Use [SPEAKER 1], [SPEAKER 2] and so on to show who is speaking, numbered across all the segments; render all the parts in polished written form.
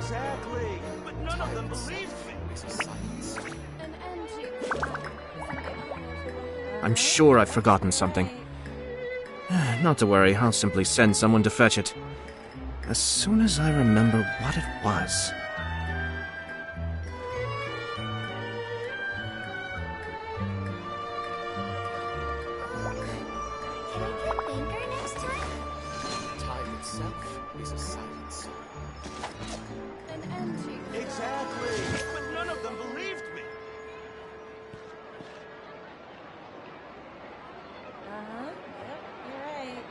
[SPEAKER 1] Exactly. But none of them believed me.
[SPEAKER 2] I'm sure I've forgotten something. Not to worry, I'll simply send someone to fetch it. As soon as I remember what it was.
[SPEAKER 3] Can I get bigger next time?
[SPEAKER 4] Time itself is a silence.
[SPEAKER 1] Exactly. But none of them believed me.
[SPEAKER 5] Yep, you're right.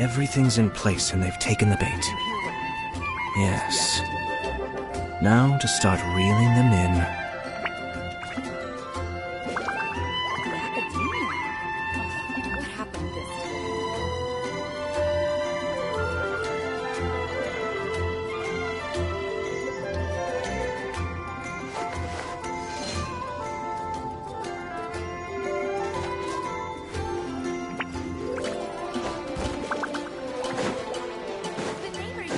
[SPEAKER 2] Everything's in place and they've taken the bait. Yes. Now to start reeling them in.
[SPEAKER 5] What happened this time?
[SPEAKER 3] The neighbors.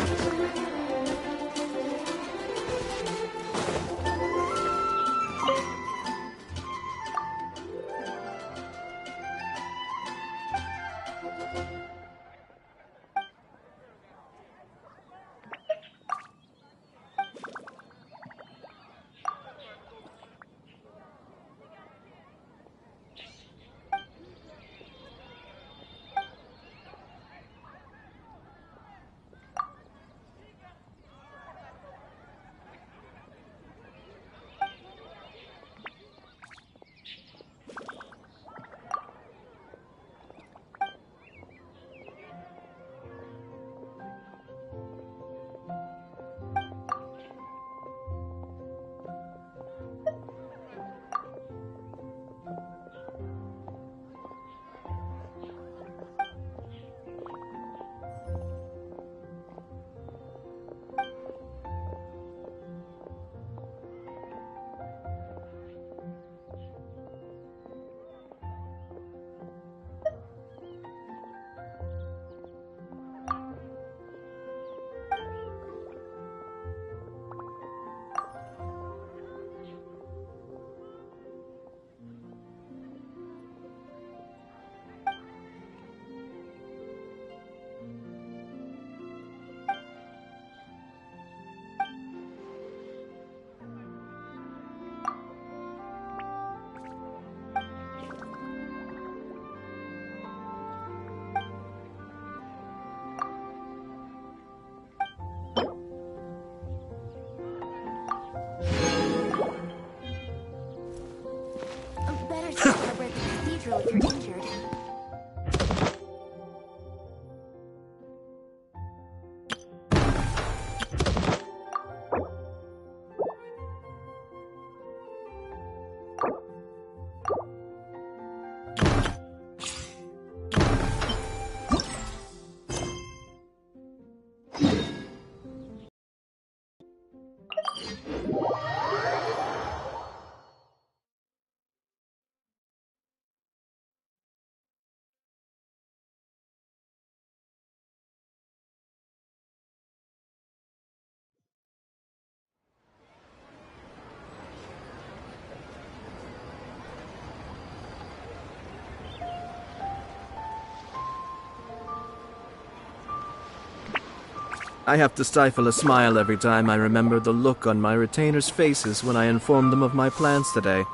[SPEAKER 2] I have to stifle a smile every time I remember the look on my retainers' faces when I informed them of my plans today.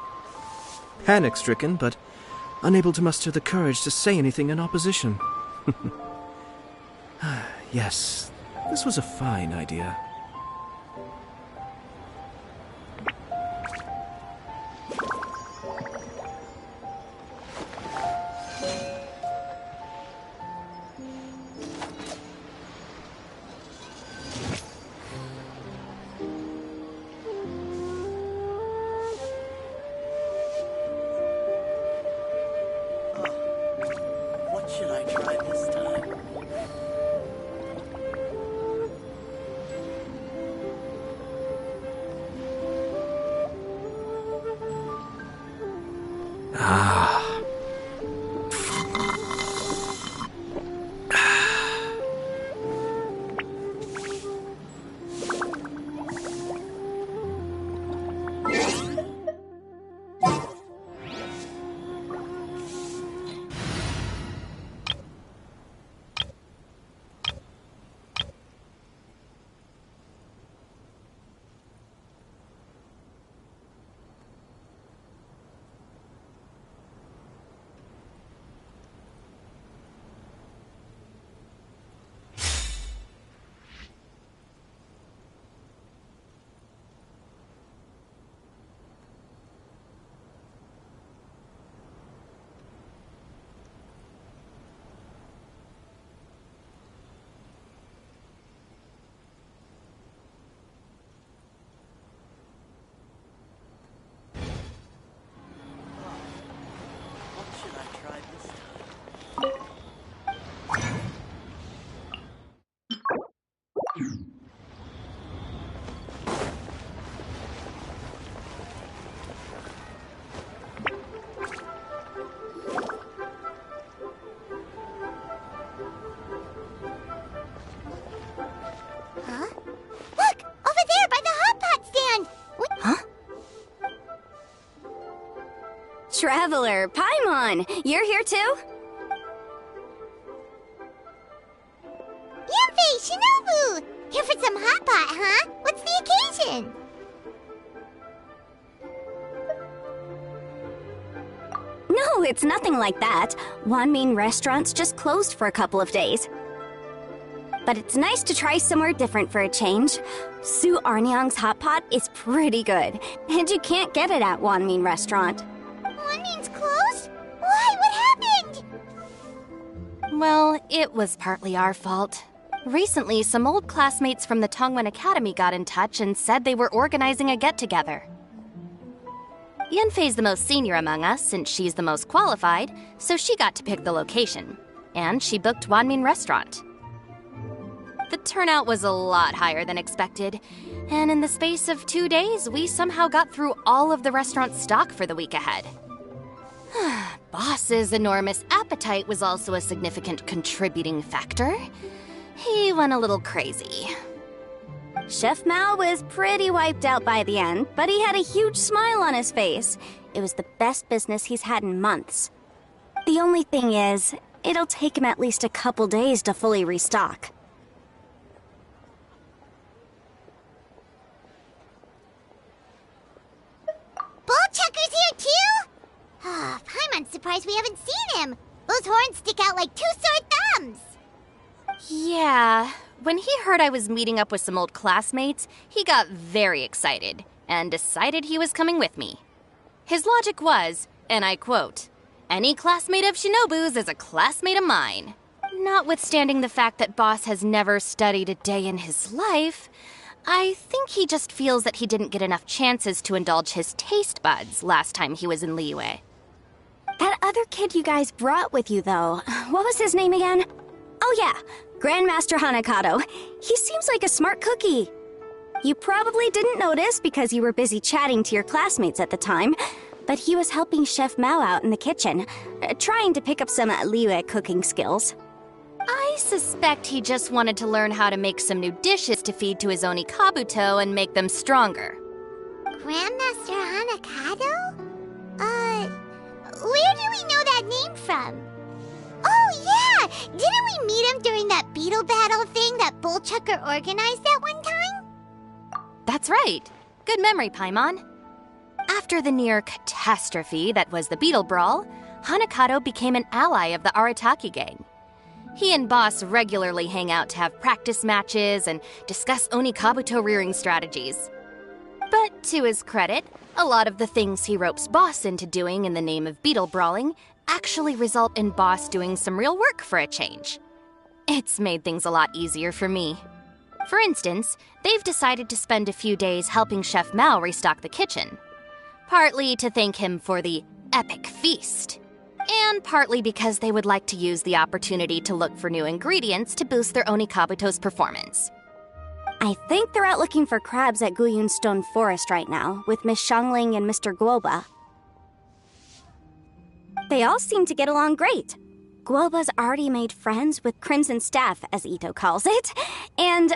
[SPEAKER 2] Panic-stricken, but unable to muster the courage to say anything in opposition. Yes, this was a fine idea.
[SPEAKER 1] What should I try this time?
[SPEAKER 2] Ah.
[SPEAKER 1] What should I try this time?
[SPEAKER 3] Huh? Look! Over there by the hot pot stand! What?
[SPEAKER 5] Huh? Traveler, Paimon, you're here too?
[SPEAKER 3] Yanfei, Shinobu! Here for some hot pot, huh? What's the occasion?
[SPEAKER 5] No, it's nothing like that. Wanmin Restaurant's just closed for a couple of days. But it's nice to try somewhere different for a change. Su Arnyang's hot pot is pretty good, and you can't get it at Wanmin Restaurant.
[SPEAKER 3] Wanmin's closed? Why? What happened?
[SPEAKER 6] Well, it was partly our fault. Recently, some old classmates from the Tongwen Academy got in touch and said they were organizing a get-together. Yanfei's the most senior among us, since she's the most qualified, so she got to pick the location. And she booked Wanmin Restaurant. The turnout was a lot higher than expected, and in the space of 2 days, we somehow got through all of the restaurant's stock for the week ahead. Boss's enormous appetite was also a significant contributing factor. He went a little crazy.
[SPEAKER 5] Chef Mao was pretty wiped out by the end, but he had a huge smile on his face. It was the best business he's had in months. The only thing is, it'll take him at least a couple days to fully restock.
[SPEAKER 3] Ballchecker's here too? Ah, Paimon's surprised we haven't seen him. Those horns stick out like two sore thumbs.
[SPEAKER 6] Yeah, when he heard I was meeting up with some old classmates, he got very excited and decided he was coming with me. His logic was, and I quote, "Any classmate of Shinobu's is a classmate of mine." Notwithstanding the fact that Boss has never studied a day in his life, I think he just feels that he didn't get enough chances to indulge his taste buds last time he was in Liyue.
[SPEAKER 5] That other kid you guys brought with you, though, what was his name again? Oh yeah, Grandmaster Hanakado. He seems like a smart cookie. You probably didn't notice because you were busy chatting to your classmates at the time, but he was helping Chef Mao out in the kitchen, trying to pick up some Liyue cooking skills.
[SPEAKER 6] I suspect he just wanted to learn how to make some new dishes to feed to his Oni Kabuto and make them stronger.
[SPEAKER 3] Grandmaster Hanakado? Where do we know that name from? Oh, yeah! Didn't we meet him during that beetle battle thing that Bullchucker organized that one time?
[SPEAKER 6] That's right. Good memory, Paimon. After the near catastrophe that was the Beetle Brawl, Hanakato became an ally of the Arataki gang. He and Boss regularly hang out to have practice matches and discuss Onikabuto rearing strategies. But to his credit, a lot of the things he ropes Boss into doing in the name of beetle brawling actually result in Boss doing some real work for a change. It's made things a lot easier for me. For instance, they've decided to spend a few days helping Chef Mao restock the kitchen. Partly to thank him for the epic feast, and partly because they would like to use the opportunity to look for new ingredients to boost their Onikabuto's performance.
[SPEAKER 5] I think they're out looking for crabs at Guyun Stone Forest right now, with Miss Shangling and Mr. Guoba. They all seem to get along great. Guoba's already made friends with Crimson Staff, as Ito calls it, and,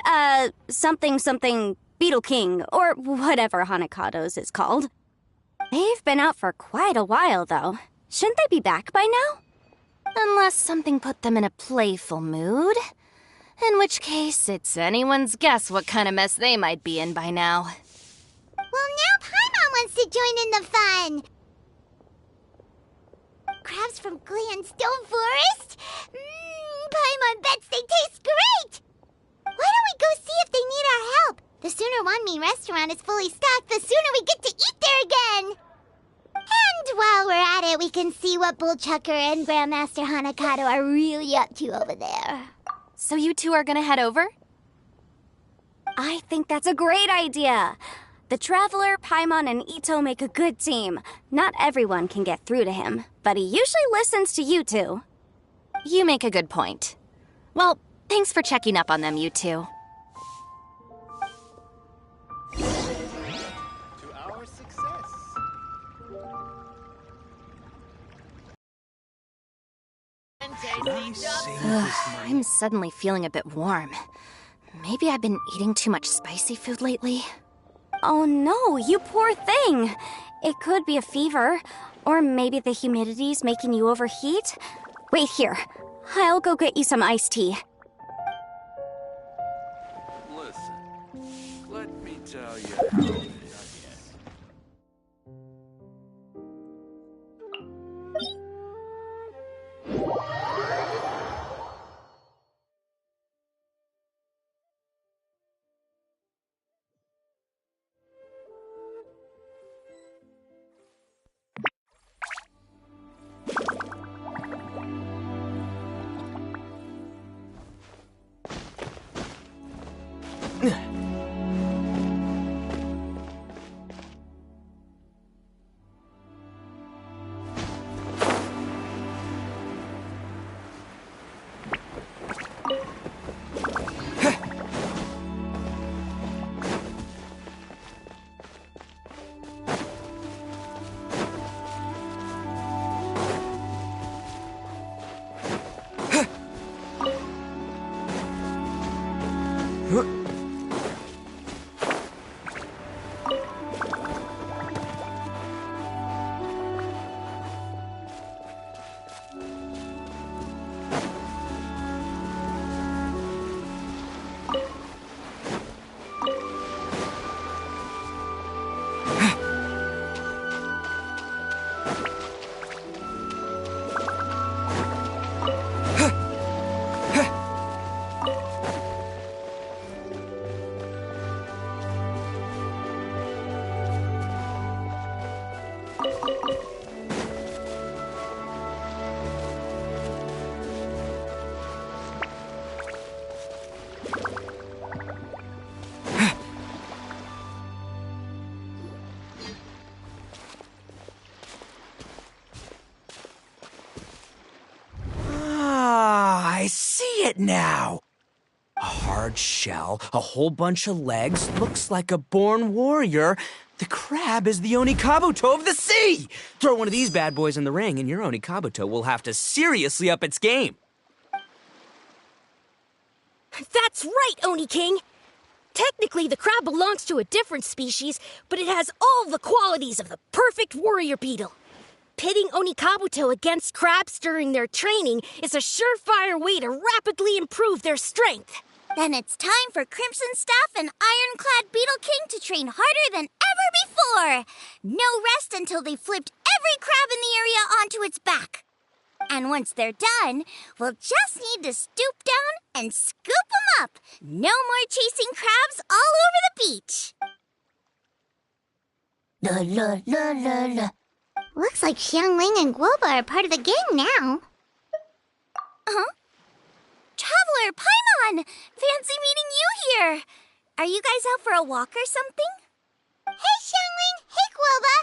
[SPEAKER 5] something Beetle King, or whatever Hanakado's is called. They've been out for quite a while, though. Shouldn't they be back by now?
[SPEAKER 6] Unless something put them in a playful mood. In which case, it's anyone's guess what kind of mess they might be in by now.
[SPEAKER 3] Well, now Paimon wants to join in the fun! Crabs from Guyun Stone Forest? Paimon bets they taste great! Why don't we go see if they need our help? The sooner Wanmi restaurant is fully stocked, the sooner we get to eat there again! And while we're at it, we can see what Bullchucker and Grandmaster Hanakato are really up to over there.
[SPEAKER 6] So you two are gonna head over?
[SPEAKER 5] I think that's a great idea. The Traveler, Paimon, and Ito make a good team. Not everyone can get through to him, but he usually listens to you two.
[SPEAKER 6] You make a good point. Well, thanks for checking up on them, you two.
[SPEAKER 4] To our success.
[SPEAKER 6] I'm suddenly feeling a bit warm. Maybe I've been eating too much spicy food lately.
[SPEAKER 5] Oh no, you poor thing. It could be a fever, or maybe the humidity's making you overheat. Wait here. I'll go get you some iced tea.
[SPEAKER 1] Listen, let me tell you how it is.
[SPEAKER 7] I see it now. A hard shell, a whole bunch of legs, looks like a born warrior. The crab is the Onikabuto of the sea! Throw one of these bad boys in the ring and your Onikabuto will have to seriously up its game.
[SPEAKER 8] That's right, Oni King! Technically, the crab belongs to a different species, but it has all the qualities of the perfect warrior beetle. Pitting Onikabuto against crabs during their training is a surefire way to rapidly improve their strength.
[SPEAKER 3] Then it's time for Crimson Staff and Ironclad Beetle King to train harder than ever before. No rest until they've flipped every crab in the area onto its back. And once they're done, we'll just need to stoop down and scoop them up. No more chasing crabs all over the beach. La la la la la. Looks like Xiangling and Guoba are part of the gang now. Huh? Traveler, Paimon! Fancy meeting you here! Are you guys out for a walk or something? Hey, Xiangling! Hey, Guoba!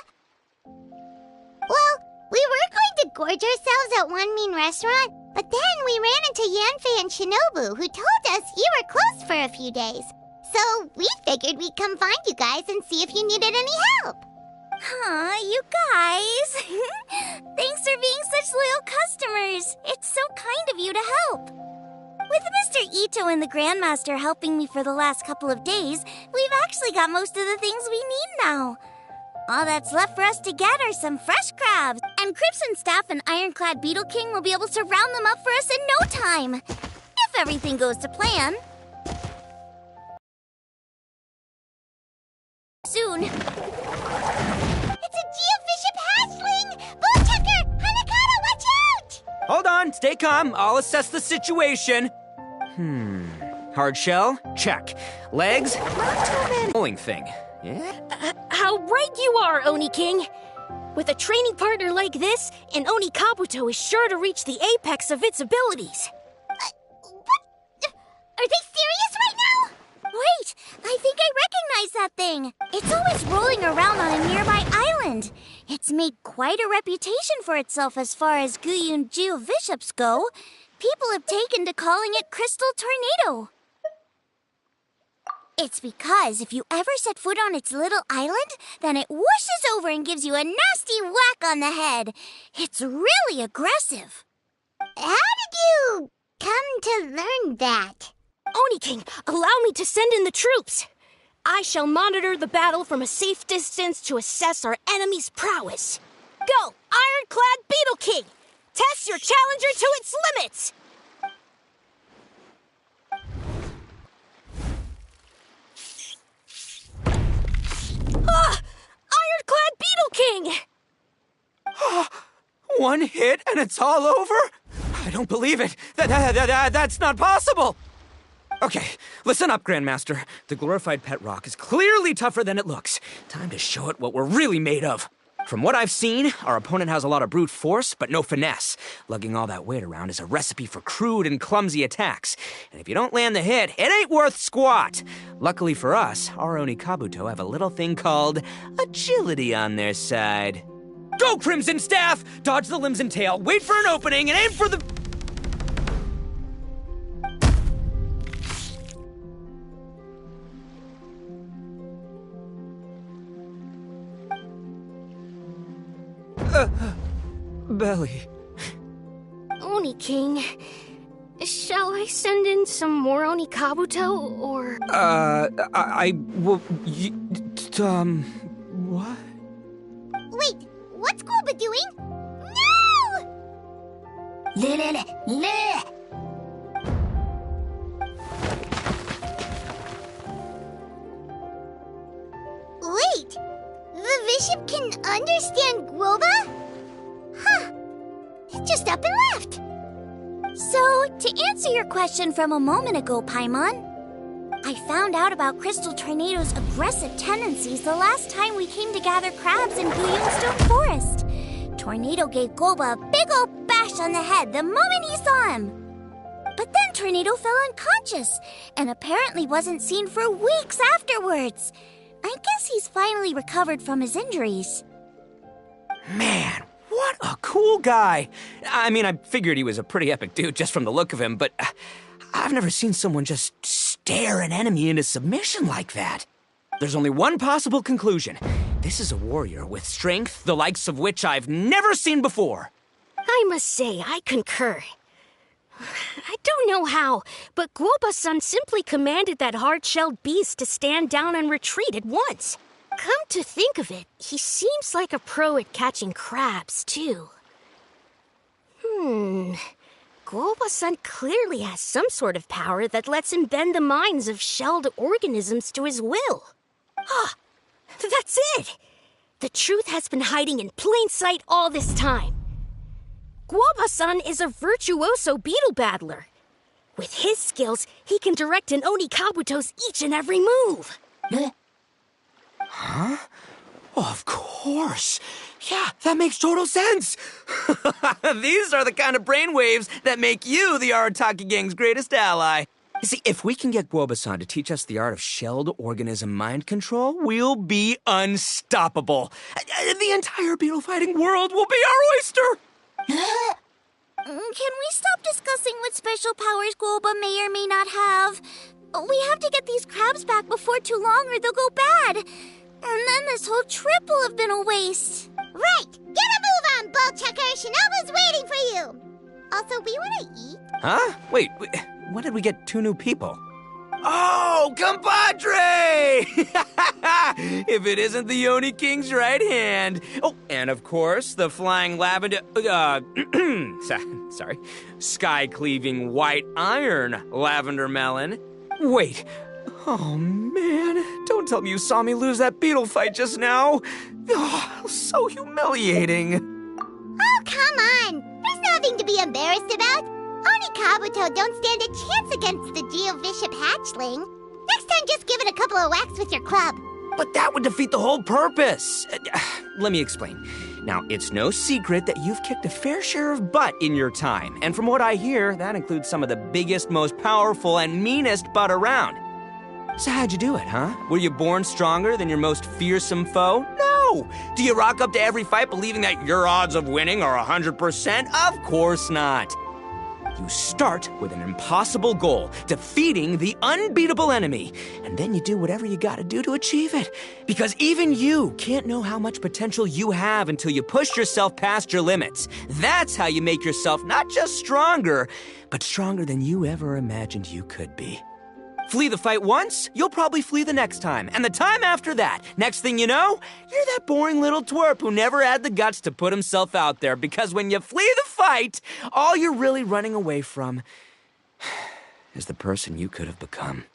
[SPEAKER 3] Well, we were going to gorge ourselves at One Mean Restaurant, but then we ran into Yanfei and Shinobu, who told us you were closed for a few days. So we figured we'd come find you guys and see if you needed any help. Huh, you guys. Thanks for being such loyal customers. It's so kind of you to help. With Mr. Ito and the Grandmaster helping me for the last couple of days, we've actually got most of the things we need now. All that's left for us to get are some fresh crabs, and Crimson Staff and Ironclad Beetle King will be able to round them up for us in no time. If everything goes to plan. Soon. It's a geofiship hatchling! Bullchucker! Hanakata, watch out!
[SPEAKER 7] Hold on, stay calm. I'll assess the situation. Hard shell? Check. Legs? Not too many. Bowling thing. Yeah?
[SPEAKER 8] How right you are, Oni King! With a training partner like this, an Oni Kabuto is sure to reach the apex of its abilities.
[SPEAKER 3] What? Are they serious right now? Wait, I think I recognize that thing. It's always rolling around on a nearby island. It's made quite a reputation for itself as far as Guyun geoviships go. People have taken to calling it Crystal Tornado. It's because if you ever set foot on its little island, then it whooshes over and gives you a nasty whack on the head. It's really aggressive. How did you come to learn that?
[SPEAKER 8] Oni King, allow me to send in the troops. I shall monitor the battle from a safe distance to assess our enemy's prowess. Go, Ironclad Beetle King! Test your challenger to its limits! Ah! Ironclad Beetle King!
[SPEAKER 7] One hit and it's all over? I don't believe it. That's not possible. Okay, listen up, Grandmaster. The glorified pet rock is clearly tougher than it looks. Time to show it what we're really made of. From what I've seen, our opponent has a lot of brute force, but no finesse. Lugging all that weight around is a recipe for crude and clumsy attacks. And if you don't land the hit, it ain't worth squat. Luckily for us, our Oni Kabuto have a little thing called agility on their side. Go, Crimson Staff! Dodge the limbs and tail, wait for an opening, and aim for the... belly.
[SPEAKER 8] Oni King, shall I send in some more Oni Kabuto, or...
[SPEAKER 7] What?
[SPEAKER 3] Wait, what's Guoba doing? No! Wait, the Bishop can understand Guoba? Huh, it just up and left. So, to answer your question from a moment ago, Paimon, I found out about Crystal Tornado's aggressive tendencies the last time we came to gather crabs in Guyunstone Forest. Tornado gave Guoba a big old bash on the head the moment he saw him. But then Tornado fell unconscious and apparently wasn't seen for weeks afterwards. I guess he's finally recovered from his injuries.
[SPEAKER 7] Man, what a cool guy. I mean, I figured he was a pretty epic dude just from the look of him, but I've never seen someone just stare an enemy into submission like that. There's only one possible conclusion. This is a warrior with strength, the likes of which I've never seen before.
[SPEAKER 8] I must say, I concur. I don't know how, but Guoba-san simply commanded that hard-shelled beast to stand down and retreat at once. Come to think of it, he seems like a pro at catching crabs, too. Guoba-san clearly has some sort of power that lets him bend the minds of shelled organisms to his will. Ah, that's it! The truth has been hiding in plain sight all this time. Guoba-san is a virtuoso beetle battler. With his skills, he can direct an Oni Kabuto's each and every move.
[SPEAKER 7] Huh? Oh, of course. Yeah, that makes total sense. These are the kind of brainwaves that make you the Arataki gang's greatest ally. You see, if we can get Guoba-san to teach us the art of shelled organism mind control, we'll be unstoppable. The entire beetle fighting world will be our oyster.
[SPEAKER 3] Can we stop discussing what special powers Guoba may or may not have? We have to get these crabs back before too long or they'll go bad. And then this whole trip will have been a waste. Right! Get a move on, Bullchucker! Shinobu's waiting for you! Also, we want to eat.
[SPEAKER 7] Huh? Wait, when did we get 2 new people? Oh, compadre! If it isn't the Oni King's right hand. Oh, and of course, the flying lavender, sorry, sky-cleaving white iron lavender melon. Wait, oh man, don't tell me you saw me lose that beetle fight just now. Oh, so humiliating.
[SPEAKER 3] Oh, come on! There's nothing to be embarrassed about. Oni Kabuto don't stand a chance against the Geovishap hatchling. Next time, just give it a couple of whacks with your club.
[SPEAKER 7] But that would defeat the whole purpose. Let me explain. Now, it's no secret that you've kicked a fair share of butt in your time. And from what I hear, that includes some of the biggest, most powerful, and meanest butt around. So how'd you do it, huh? Were you born stronger than your most fearsome foe? No! Do you rock up to every fight believing that your odds of winning are 100%? Of course not. You start with an impossible goal, defeating the unbeatable enemy, and then you do whatever you gotta do to achieve it. Because even you can't know how much potential you have until you push yourself past your limits. That's how you make yourself not just stronger, but stronger than you ever imagined you could be. Flee the fight once, you'll probably flee the next time, and the time after that. Next thing you know, you're that boring little twerp who never had the guts to put himself out there, because when you flee the fight, all you're really running away from is the person you could have become.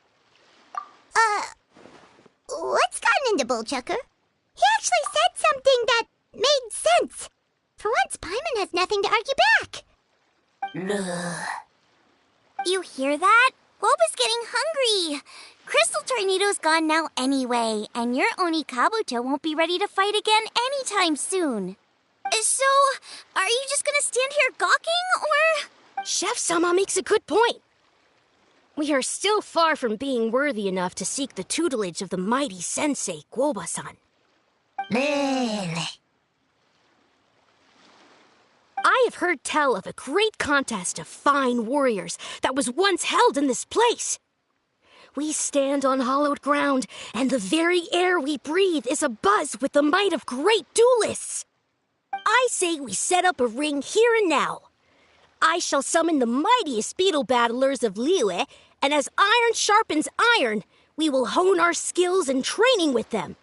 [SPEAKER 3] What's gotten into Bullchucker? He actually said something that made sense. For once, Paimon has nothing to argue back. You hear that? Boba's getting hungry. Crystal Tornado's gone now anyway, and your Oni Kabuto won't be ready to fight again anytime soon. So, are you just gonna stand here gawking, or...?
[SPEAKER 8] Chef-sama makes a good point. We are still far from being worthy enough to seek the tutelage of the mighty sensei, Guoba-san. I have heard tell of a great contest of fine warriors that was once held in this place. We stand on hallowed ground, and the very air we breathe is abuzz with the might of great duelists. I say we set up a ring here and now. I shall summon the mightiest beetle battlers of Liyue, and as iron sharpens iron, we will hone our skills and training with them.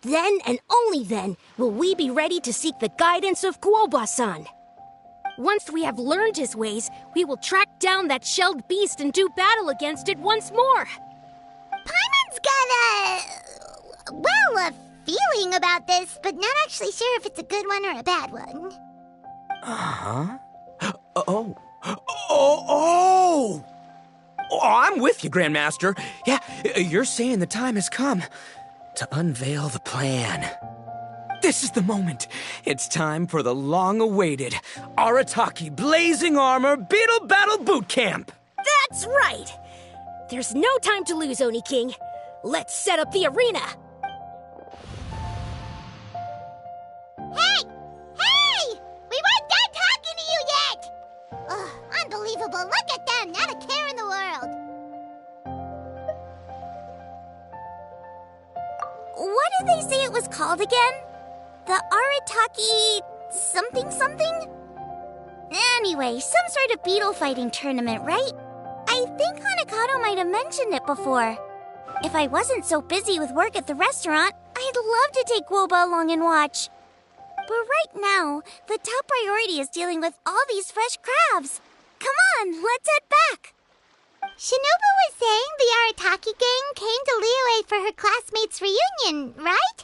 [SPEAKER 8] Then and only then will we be ready to seek the guidance of Guoba-san. Once we have learned his ways, we will track down that shelled beast and do battle against it once more.
[SPEAKER 3] Paimon's got a feeling about this, but not actually sure if it's a good one or a bad one.
[SPEAKER 7] Uh-huh. Oh, I'm with you, Grandmaster. Yeah, you're saying the time has come to unveil the plan. This is the moment. It's time for the long-awaited Arataki Blazing Armor Beetle Battle Boot Camp.
[SPEAKER 8] That's right. There's no time to lose, Oni King. Let's set up the arena.
[SPEAKER 3] Hey! We weren't done talking to you yet! Ugh, unbelievable. Look at them. Not a care in the world. What did they say it was called again? The Arataki something? Anyway, some sort of beetle fighting tournament, right? I think Hanakato might have mentioned it before. If I wasn't so busy with work at the restaurant, I'd love to take Guoba along and watch. But right now, the top priority is dealing with all these fresh crabs. come on, let's head back. Shinobu was saying the Arataki gang came to Liyue for her classmates' reunion, right?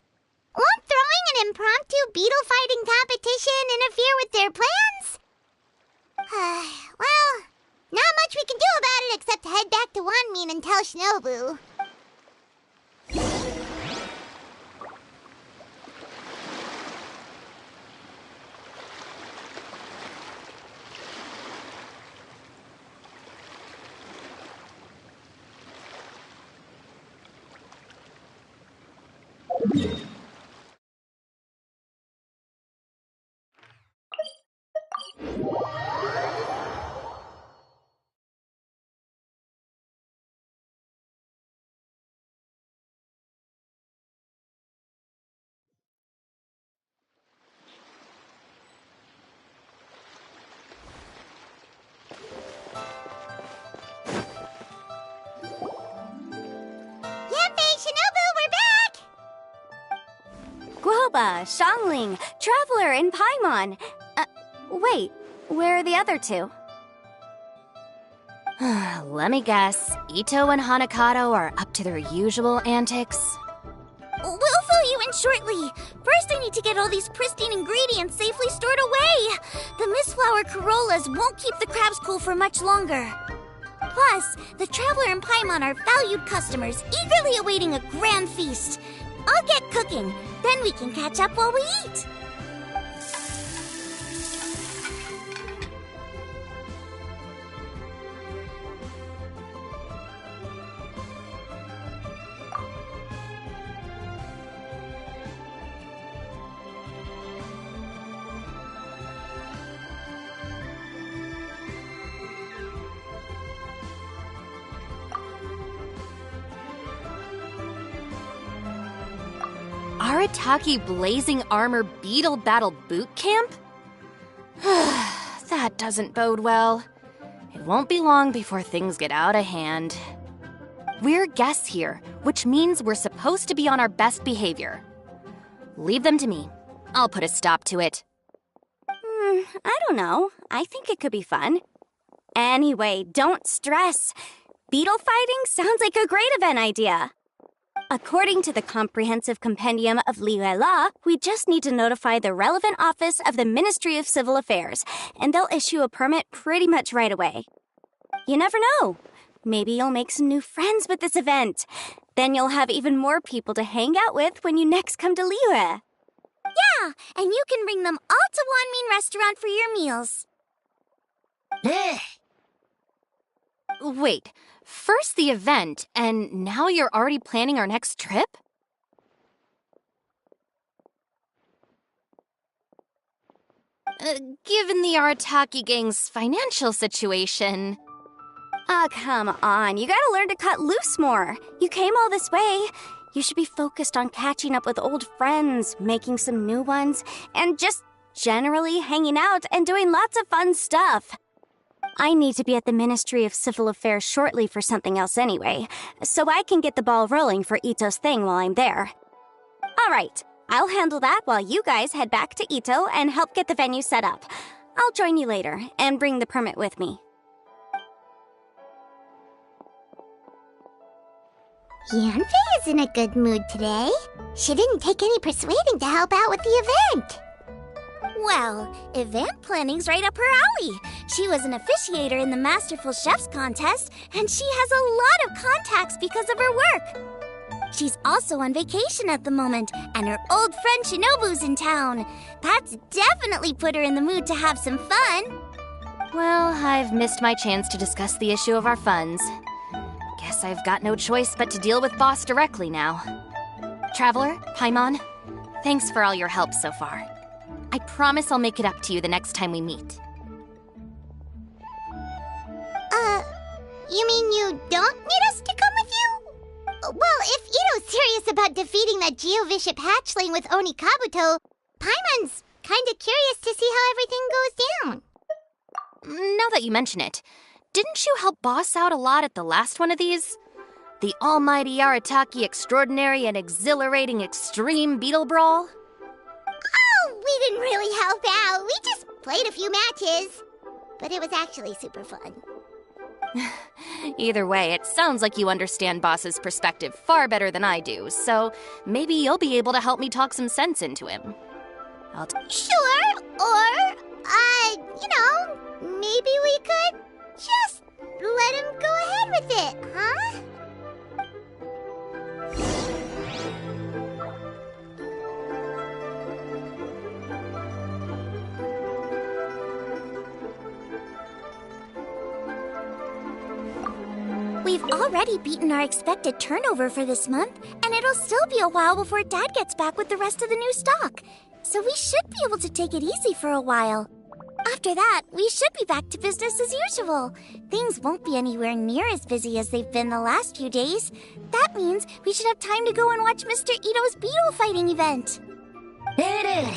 [SPEAKER 3] Won't throwing an impromptu beetle fighting competition interfere with their plans? Well, not much we can do about it except head back to Wanmin and tell Shinobu.
[SPEAKER 5] Guoba, Xiangling, Traveler, and Paimon. Wait, where are the other two?
[SPEAKER 6] Let me guess. Ito and Hanakato are up to their usual antics.
[SPEAKER 3] We'll fill you in shortly. First, I need to get all these pristine ingredients safely stored away. The Mistflower Corollas won't keep the crabs cool for much longer. Plus, the Traveler and Paimon are valued customers, eagerly awaiting a grand feast. I'll get cooking, then we can catch up while we eat.
[SPEAKER 6] Arataki Blazing Armor Beetle Battle Boot Camp? That doesn't bode well. It won't be long before things get out of hand. We're guests here, which means we're supposed to be on our best behavior. Leave them to me. I'll put a stop to it.
[SPEAKER 5] I don't know. I think it could be fun. Anyway, don't stress. Beetle fighting sounds like a great event idea. According to the Comprehensive Compendium of Liyue Law, we just need to notify the relevant office of the Ministry of Civil Affairs, and they'll issue a permit pretty much right away. You never know. Maybe you'll make some new friends with this event. Then you'll have even more people to hang out with when you next come to Liyue.
[SPEAKER 3] Yeah, and you can bring them all to Wanmin Restaurant for your meals.
[SPEAKER 6] Wait, first the event, and now you're already planning our next trip? Given the Arataki gang's financial situation...
[SPEAKER 5] Ah, come on. You gotta learn to cut loose more. You came all this way. You should be focused on catching up with old friends, making some new ones, and just generally hanging out and doing lots of fun stuff. I need to be at the Ministry of Civil Affairs shortly for something else anyway, so I can get the ball rolling for Ito's thing while I'm there. All right, I'll handle that while you guys head back to Ito and help get the venue set up. I'll join you later and bring the permit with me.
[SPEAKER 3] Yanfei is in a good mood today. She didn't take any persuading to help out with the event. Well, event planning's right up her alley. She was an officiator in the Masterful Chefs contest, and she has a lot of contacts because of her work. She's also on vacation at the moment, and her old friend Shinobu's in town. That's definitely put her in the mood to have some fun.
[SPEAKER 6] Well, I've missed my chance to discuss the issue of our funds. Guess I've got no choice but to deal with Boss directly now. Traveler, Paimon, thanks for all your help so far. I promise I'll make it up to you the next time we meet.
[SPEAKER 3] You mean you don't need us to come with you? Well, if Ito's serious about defeating that Geovishap hatchling with Oni Kabuto, Paimon's kinda curious to see how everything goes down.
[SPEAKER 6] Now that you mention it, didn't you help Boss out a lot at the last one of these? The almighty Arataki extraordinary and exhilarating extreme beetle brawl?
[SPEAKER 3] Oh, we didn't really help out. We just played a few matches. but it was actually super fun.
[SPEAKER 6] Either way, it sounds like you understand Boss's perspective far better than I do, so maybe you'll be able to help me talk some sense into him.
[SPEAKER 3] Sure, or, maybe we could just let him go ahead with it, huh?
[SPEAKER 5] We've already beaten our expected turnover for this month, and it'll still be a while before Dad gets back with the rest of the new stock. So we should be able to take it easy for a while. After that, we should be back to business as usual. Things won't be anywhere near as busy as they've been the last few days. That means we should have time to go and watch Mr. Ito's beetle fighting event.
[SPEAKER 4] Should I?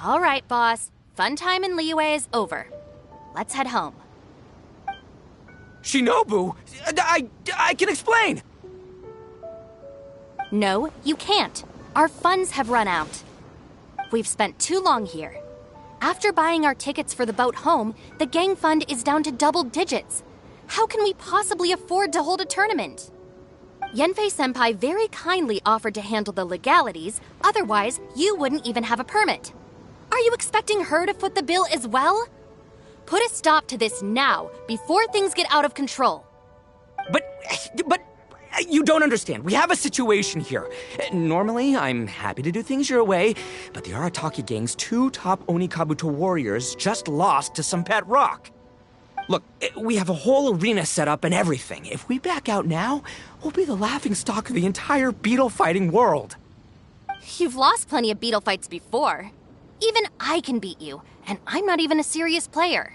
[SPEAKER 6] All right, boss. Fun time in Liyue is over. Let's head home.
[SPEAKER 7] Shinobu, I can explain.
[SPEAKER 6] No, you can't. Our funds have run out. We've spent too long here. After buying our tickets for the boat home, the gang fund is down to double digits. How can we possibly afford to hold a tournament? Yenfei-senpai very kindly offered to handle the legalities, otherwise you wouldn't even have a permit. Are you expecting her to foot the bill as well? Put a stop to this now, before things get out of control.
[SPEAKER 7] But you don't understand. We have a situation here. Normally, I'm happy to do things your way, but the Arataki gang's 2 top Onikabuto warriors just lost to some pet rock. Look, we have a whole arena set up and everything. If we back out now, we'll be the laughingstock of the entire beetle fighting world.
[SPEAKER 6] You've lost plenty of beetle fights before. Even I can beat you, and I'm not even a serious player.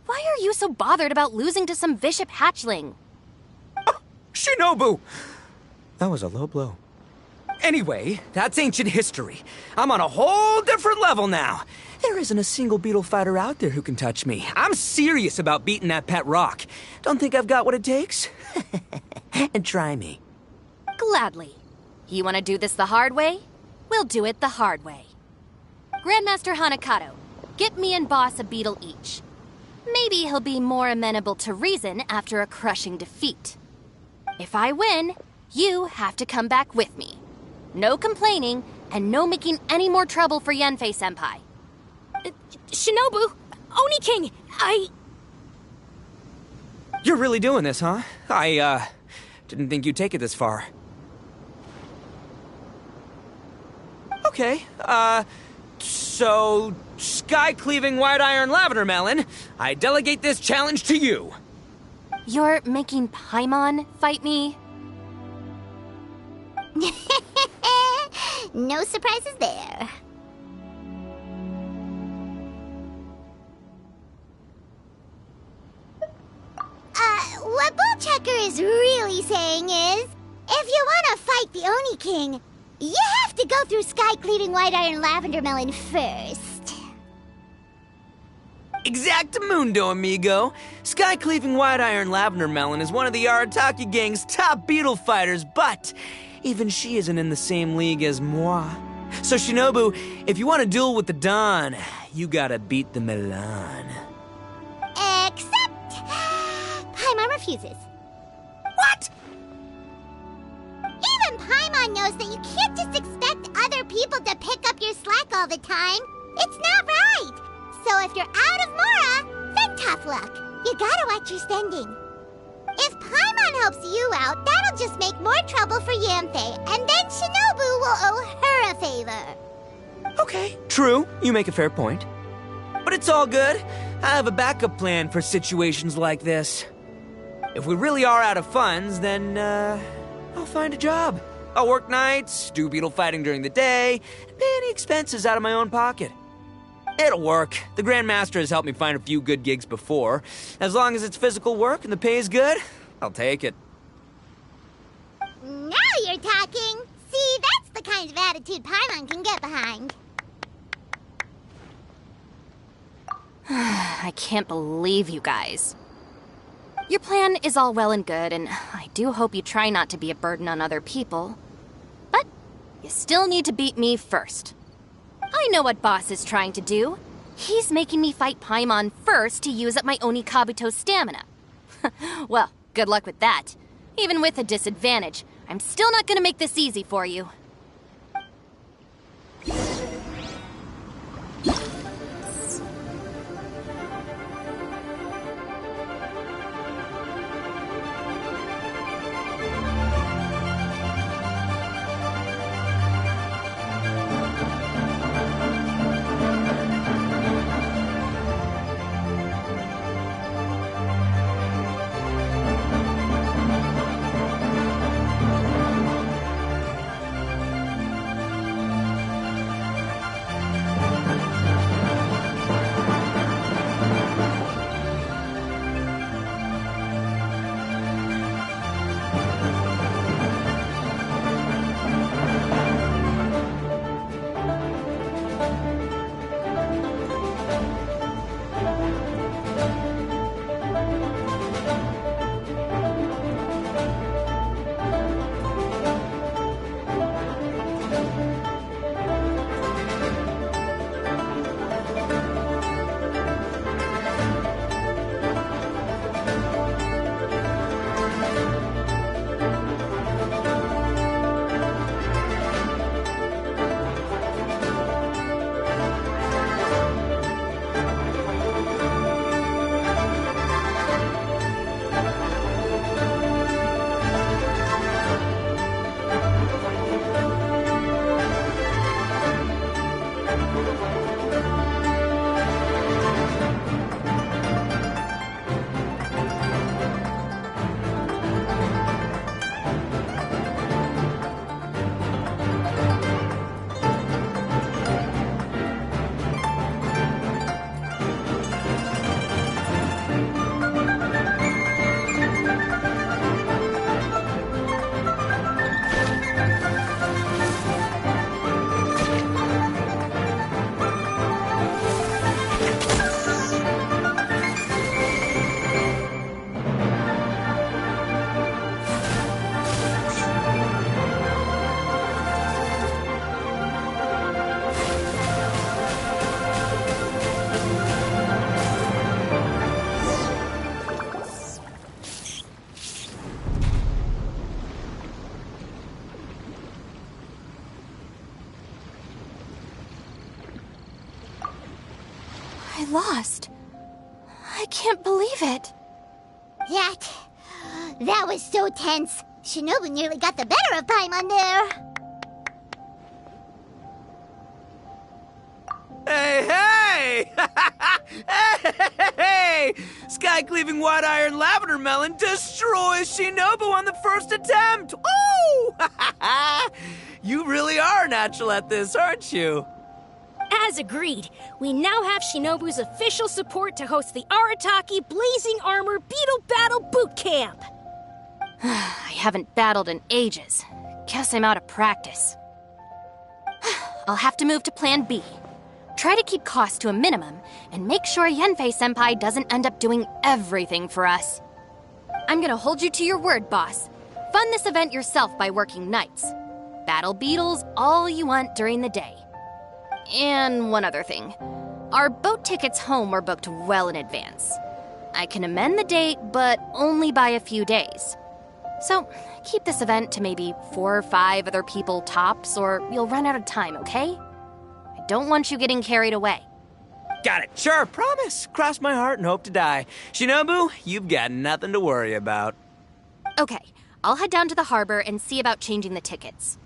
[SPEAKER 6] Why are you so bothered about losing to some bishop hatchling?
[SPEAKER 7] Oh, Shinobu! That was a low blow. Anyway, that's ancient history. I'm on a whole different level now. There isn't a single beetle fighter out there who can touch me. I'm serious about beating that pet rock. Don't think I've got what it takes? And try me.
[SPEAKER 6] Gladly. You want to do this the hard way? We'll do it the hard way. Grandmaster Hanakato, get me and Boss a beetle each. Maybe he'll be more amenable to reason after a crushing defeat. If I win, you have to come back with me. No complaining, and no making any more trouble for Yenfei-senpai.
[SPEAKER 8] Shinobu, Oni King,
[SPEAKER 7] You're really doing this, huh? I didn't think you'd take it this far. Okay, so, sky-cleaving white iron lavender melon, I delegate this challenge to you.
[SPEAKER 6] You're making Paimon fight me?
[SPEAKER 3] No surprises there. What Bullchecker is really saying is, if you want to fight the Oni King, you have to go through sky-cleaving white iron lavender melon first.
[SPEAKER 7] Exactamundo, amigo. Sky-cleaving white iron lavender melon is one of the Arataki gang's top beetle fighters, but even she isn't in the same league as moi. So Shinobu, if you want to duel with the Don, you gotta beat the Milan.
[SPEAKER 3] Except... Paimon refuses.
[SPEAKER 7] What?
[SPEAKER 3] Even Paimon knows that you can't just expect other people to pick up your slack all the time. It's not right. So if you're out of Mora, then tough luck. You gotta watch your spending. If Paimon helps you out, that'll just make more trouble for Yanfei, and then Shinobu will owe her a favor.
[SPEAKER 7] Okay, true. You make a fair point. But it's all good. I have a backup plan for situations like this. If we really are out of funds, then, I'll find a job. I'll work nights, do beetle fighting during the day, and pay any expenses out of my own pocket. It'll work. The Grandmaster has helped me find a few good gigs before. As long as it's physical work and the pay is good, I'll take it.
[SPEAKER 3] Now you're talking. See, that's the kind of attitude Paimon can get behind.
[SPEAKER 6] I can't believe you guys. Your plan is all well and good, and I do hope you try not to be a burden on other people. But you still need to beat me first. I know what Boss is trying to do. He's making me fight Paimon first to use up my Oni Kabuto's stamina. Well, good luck with that. Even with a disadvantage, I'm still not gonna make this easy for you. I lost. I can't believe it.
[SPEAKER 3] That was so tense. Shinobu nearly got the better of Paimon there.
[SPEAKER 7] Hey! Hey! Sky-cleaving white iron lavender melon destroys Shinobu on the first attempt! Ooh! You really are natural at this, aren't you?
[SPEAKER 8] As agreed, we now have Shinobu's official support to host the Arataki Blazing Armor Beetle Battle Boot Camp.
[SPEAKER 6] I haven't battled in ages. Guess I'm out of practice. I'll have to move to Plan B. Try to keep costs to a minimum, and make sure Yanfei-senpai doesn't end up doing everything for us. I'm gonna hold you to your word, boss. Fund this event yourself by working nights. Battle beetles all you want during the day. And one other thing. Our boat tickets home were booked well in advance. I can amend the date, but only by a few days. So, keep this event to maybe 4 or 5 other people tops, or you'll run out of time, okay? I don't want you getting carried away.
[SPEAKER 7] Got it. Sure, promise. Cross my heart and hope to die. Shinobu, you've got nothing to worry about.
[SPEAKER 6] Okay, I'll head down to the harbor and see about changing the tickets.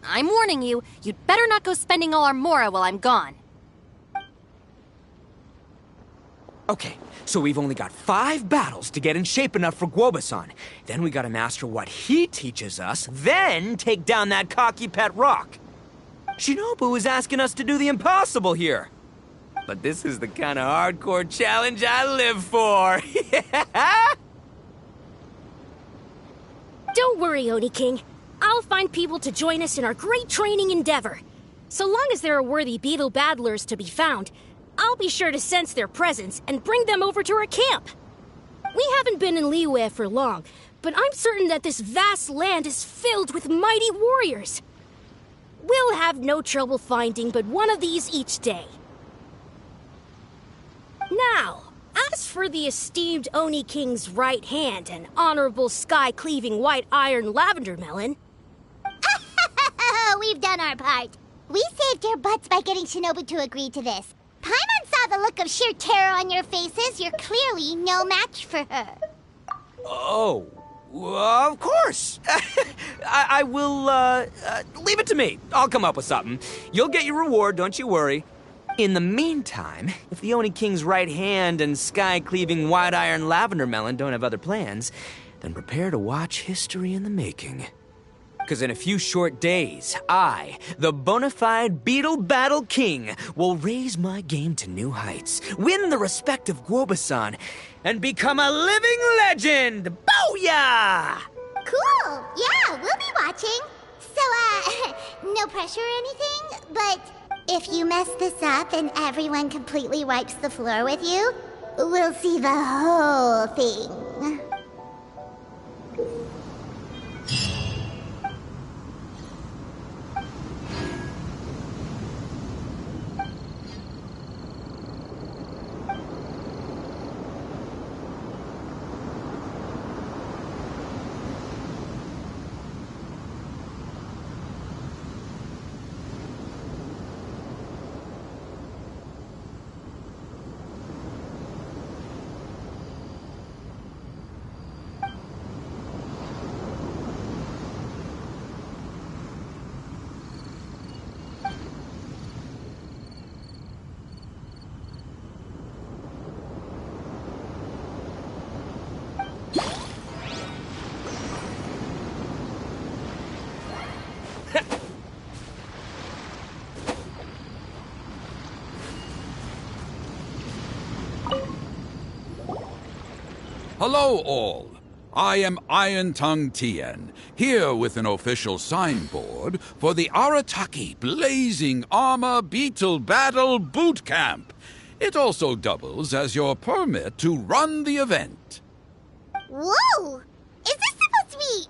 [SPEAKER 6] I'm warning you, you'd better not go spending all our mora while I'm gone.
[SPEAKER 7] Okay, so we've only got 5 battles to get in shape enough for Guoba-san. Then we gotta master what he teaches us, then take down that cocky pet rock. Shinobu is asking us to do the impossible here. But this is the kind of hardcore challenge I live for.
[SPEAKER 8] Don't worry, Oni King. I'll find people to join us in our great training endeavor. So long as there are worthy beetle battlers to be found, I'll be sure to sense their presence and bring them over to our camp. We haven't been in Liyue for long, but I'm certain that this vast land is filled with mighty warriors. We'll have no trouble finding but one of these each day. Now, as for the esteemed Oni King's right hand and honorable sky-cleaving white iron lavender melon...
[SPEAKER 3] We've done our part. We saved your butts by getting Shinobu to agree to this. Paimon saw the look of sheer terror on your faces. You're clearly no match for her.
[SPEAKER 7] Oh, of course. I will, leave it to me. I'll come up with something. You'll get your reward, don't you worry. In the meantime, if the Oni King's right hand and sky-cleaving white iron lavender melon don't have other plans, then prepare to watch history in the making. Because in a few short days, I, the bona fide Beetle Battle King, will raise my game to new heights, win the respect of Guoba-san, and become a living legend! Booyah!
[SPEAKER 3] Cool. Yeah, we'll be watching. So, no pressure or anything, but if you mess this up and everyone completely wipes the floor with you, we'll see the whole thing.
[SPEAKER 9] Hello, all. I am Iron Tongue Tien, here with an official signboard for the Arataki Blazing Armor Beetle Battle Boot Camp. It also doubles as your permit to run the event.
[SPEAKER 3] Whoa! Is this supposed to be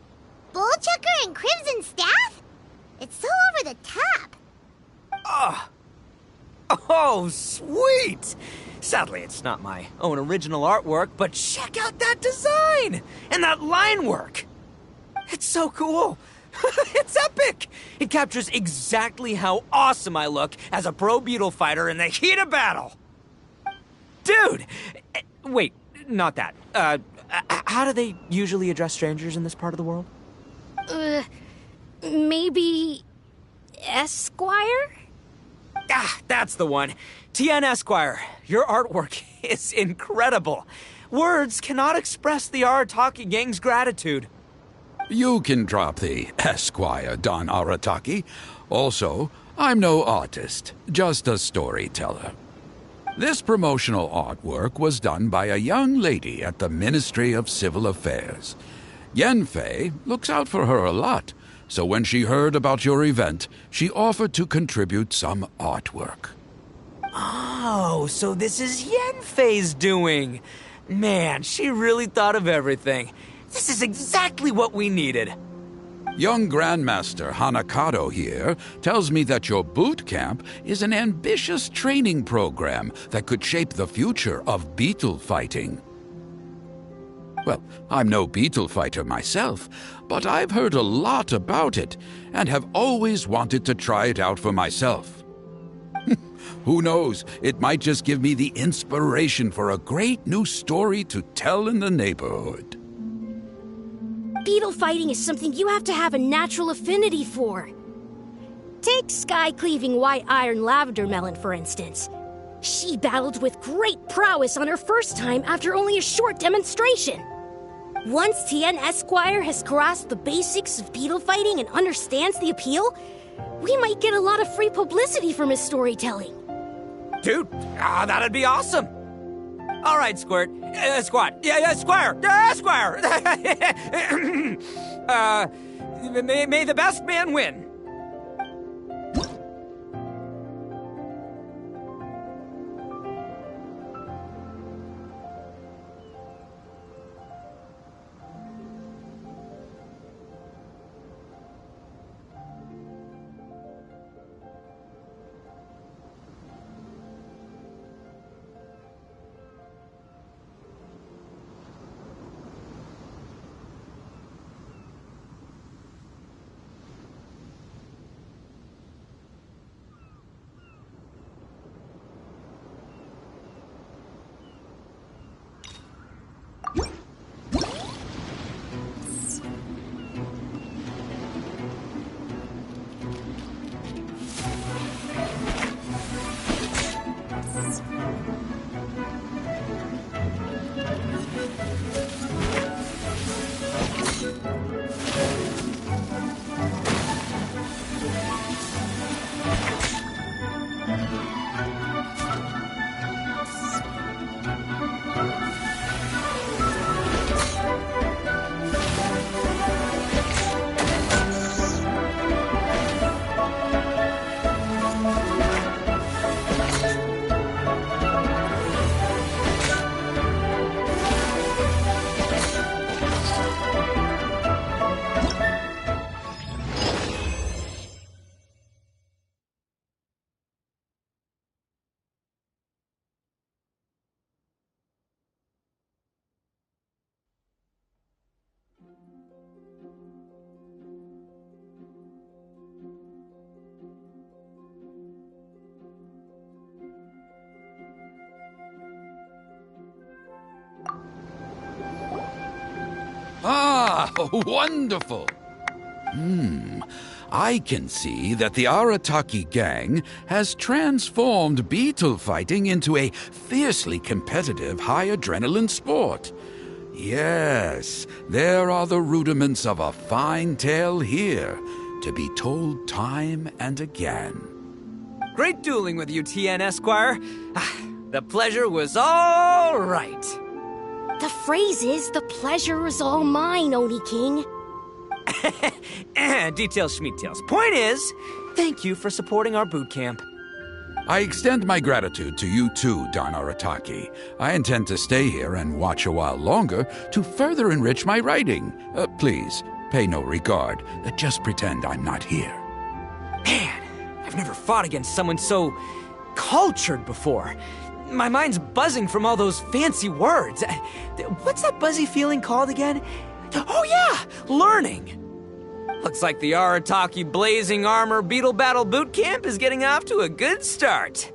[SPEAKER 3] Bullchucker and Crimson Staff? It's so over the top.
[SPEAKER 7] Oh, sweet! Sadly, it's not my own original artwork, but check out that design! And that line work! It's so cool! It's epic! It captures exactly how awesome I look as a pro beetle fighter in the heat of battle! Dude! Wait, not that. How do they usually address strangers in this part of the world?
[SPEAKER 8] Maybe... Esquire?
[SPEAKER 7] Ah, that's the one. Tien Esquire, your artwork is incredible. Words cannot express the Arataki gang's gratitude.
[SPEAKER 9] You can drop the Esquire, Don Arataki. Also, I'm no artist, just a storyteller. This promotional artwork was done by a young lady at the Ministry of Civil Affairs. Yenfei looks out for her a lot, so when she heard about your event, she offered to contribute some artwork.
[SPEAKER 7] Oh, so this is Yenfei's doing. Man, she really thought of everything. This is exactly what we needed.
[SPEAKER 9] Young Grandmaster Hanakado here tells me that your boot camp is an ambitious training program that could shape the future of beetle fighting. Well, I'm no beetle fighter myself, but I've heard a lot about it and have always wanted to try it out for myself. Who knows, it might just give me the inspiration for a great new story to tell in the neighborhood.
[SPEAKER 8] Beetle fighting is something you have to have a natural affinity for. Take sky-cleaving white iron lavender melon, for instance. She battled with great prowess on her first time after only a short demonstration. Once Tien Esquire has grasped the basics of beetle fighting and understands the appeal, we might get a lot of free publicity from his storytelling.
[SPEAKER 7] Dude, that'd be awesome. All right, Squirt. Squad. Yeah, Squire. Squire. May the best man win.
[SPEAKER 9] Ah, wonderful. I can see that the Arataki gang has transformed beetle fighting into a fiercely competitive high adrenaline sport. Yes, there are the rudiments of a fine tale here, to be told time and again.
[SPEAKER 7] Great dueling with you, TN Esquire. The pleasure was all right.
[SPEAKER 8] The phrase is, the pleasure is all mine, Oni King.
[SPEAKER 7] Details, schmeetails. Point is, thank you for supporting our boot camp.
[SPEAKER 9] I extend my gratitude to you too, Don Arataki. I intend to stay here and watch a while longer to further enrich my writing. Please, pay no regard. Just pretend I'm not here.
[SPEAKER 7] Man, I've never fought against someone so cultured before. My mind's buzzing from all those fancy words. What's that buzzy feeling called again? Oh yeah, learning. Looks like the Arataki Blazing Armor Beetle Battle Boot Camp is getting off to a good start.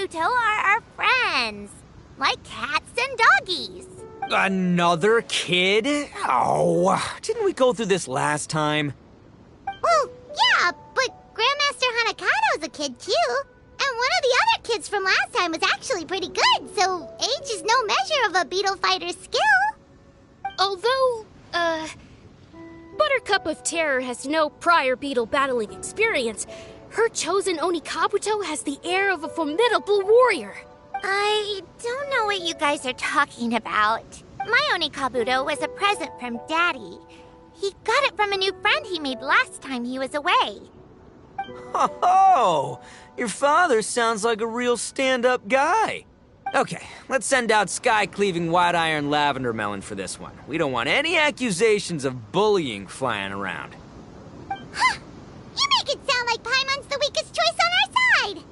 [SPEAKER 3] Kabuto are our friends. Like cats and doggies.
[SPEAKER 7] Another kid? Oh, didn't we go through this last time?
[SPEAKER 3] Well, yeah, but Grandmaster Hanakado's a kid too. And one of the other kids from last time was actually pretty good, so age is no measure of a beetle fighter's skill.
[SPEAKER 8] Although, Buttercup of Terror has no prior beetle battling experience, her chosen Onikabuto has the air of a formidable warrior.
[SPEAKER 3] I don't know what you guys are talking about. My Onikabuto was a present from Daddy. He got it from a new friend he made last time he was away.
[SPEAKER 7] Oh, your father sounds like a real stand-up guy. Okay, let's send out sky-cleaving white-iron lavender melon for this one. We don't want any accusations of bullying flying around.
[SPEAKER 3] Huh! You make it sound like Paimon's the weakest choice on our side!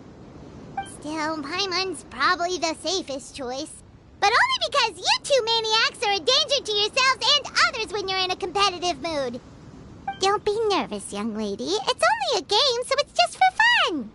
[SPEAKER 3] Still, Paimon's probably the safest choice. But only because you two maniacs are a danger to yourselves and others when you're in a competitive mood. Don't be nervous, young lady. It's only a game, so it's just for fun.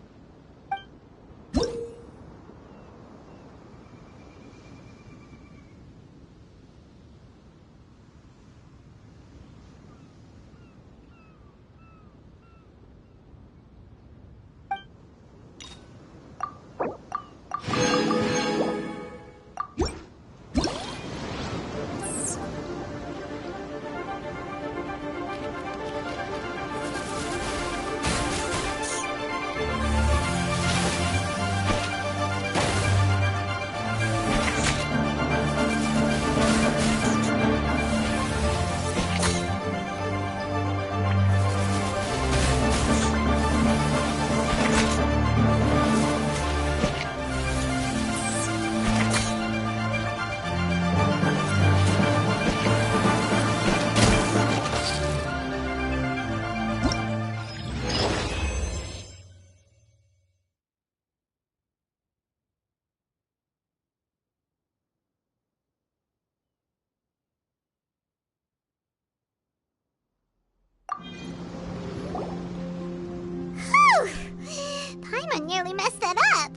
[SPEAKER 3] Paimon nearly messed that up.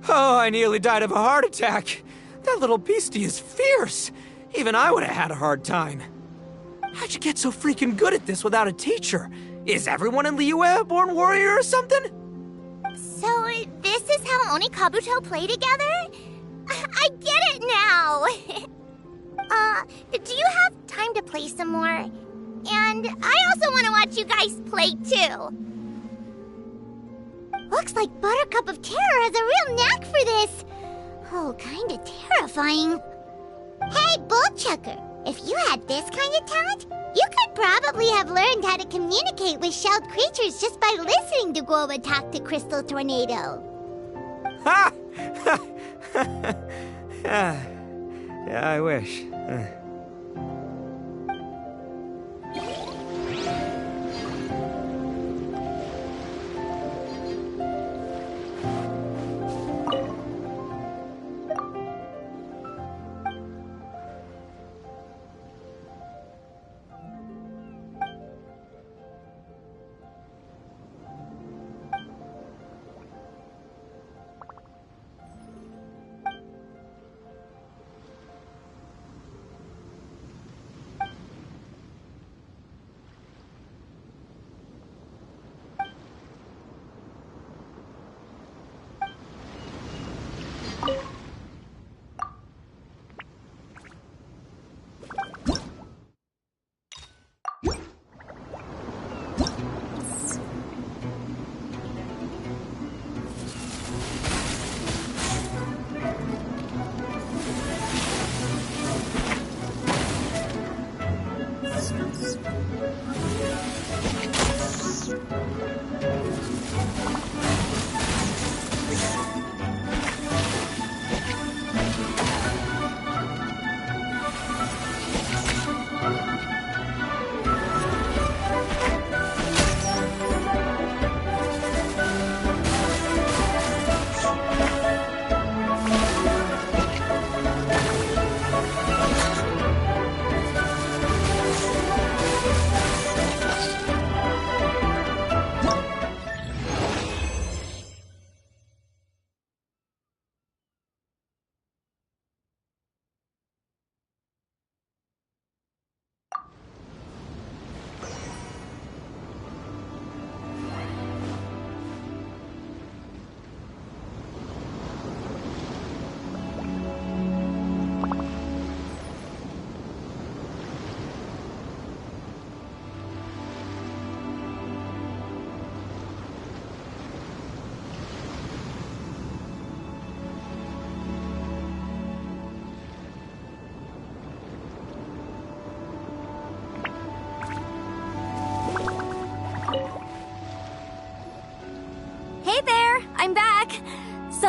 [SPEAKER 7] Oh, I nearly died of a heart attack. That little beastie is fierce. Even I would have had a hard time. How'd you get so freaking good at this without a teacher? Is everyone in Liyue a born warrior or something?
[SPEAKER 3] So, this is how Onikabuto play together? I get it now! Do you have time to play some more? And I also want to watch you guys play too. Looks like Buttercup of Terror has a real knack for this. Oh, kinda terrifying. Hey, Bullchucker, if you had this kind of talent, you could probably have learned how to communicate with shelled creatures just by listening to Guoba talk to Crystal Tornado.
[SPEAKER 7] Ha! Yeah, I wish.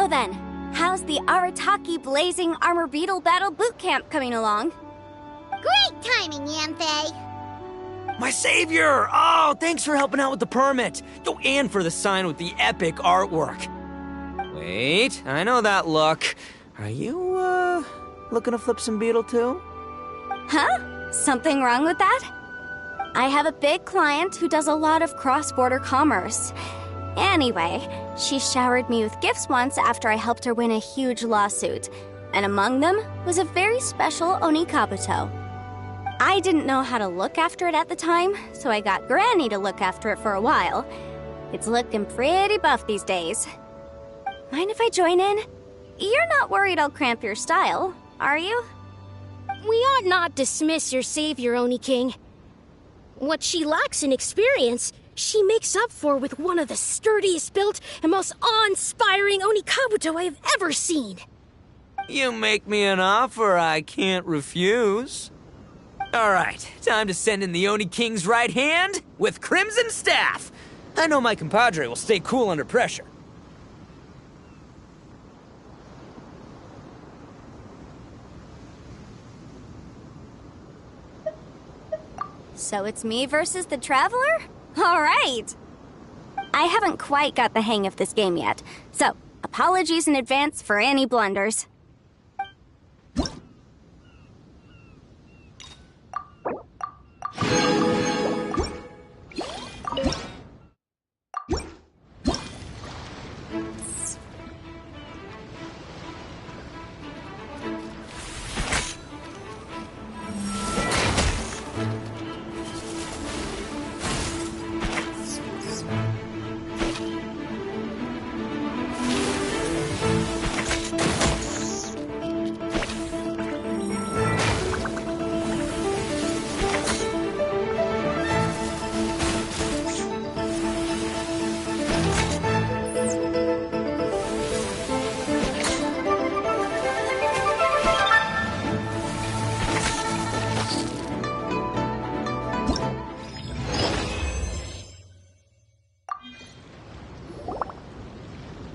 [SPEAKER 5] So then, how's the Arataki Blazing Armor Beetle Battle Boot Camp coming along?
[SPEAKER 3] Great timing, Yamfei.
[SPEAKER 7] My savior! Oh, thanks for helping out with the permit. Oh, and for the sign with the epic artwork. Wait, I know that look. Are you, looking to flip some beetle too?
[SPEAKER 5] Huh? Something wrong with that? I have a big client who does a lot of cross-border commerce. Anyway, she showered me with gifts once after I helped her win a huge lawsuit. And among them was a very special Oni Kabuto. I didn't know how to look after it at the time, so I got Granny to look after it for a while. It's looking pretty buff these days. Mind if I join in? You're not worried I'll cramp your style, are you?
[SPEAKER 8] We ought not dismiss your savior, Oni King. What she lacks in experience, she makes up for with one of the sturdiest built and most awe-inspiring Oni Kabuto I have ever seen.
[SPEAKER 7] You make me an offer I can't refuse. All right, time to send in the Oni King's right hand with Crimson Staff. I know my compadre will stay cool under pressure.
[SPEAKER 5] So it's me versus the Traveler? All right! I haven't quite got the hang of this game yet, so apologies in advance for any blunders.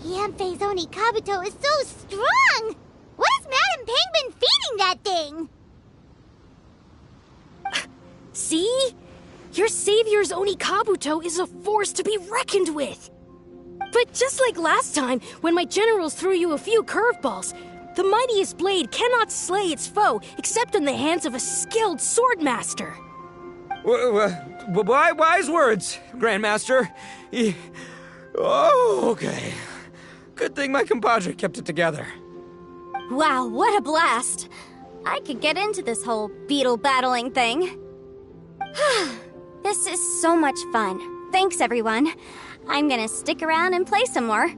[SPEAKER 3] Yamfei's Oni Kabuto is so strong! What has Madame Ping been feeding that thing?
[SPEAKER 8] See? Your savior's Oni Kabuto is a force to be reckoned with. But just like last time, when my generals threw you a few curveballs, the mightiest blade cannot slay its foe except in the hands of a skilled swordmaster.
[SPEAKER 7] Wise words, Grandmaster. Oh, okay. Good thing my compadre kept it together.
[SPEAKER 5] Wow, what a blast! I could get into this whole beetle battling thing. This is so much fun. Thanks, everyone. I'm gonna stick around and play some more.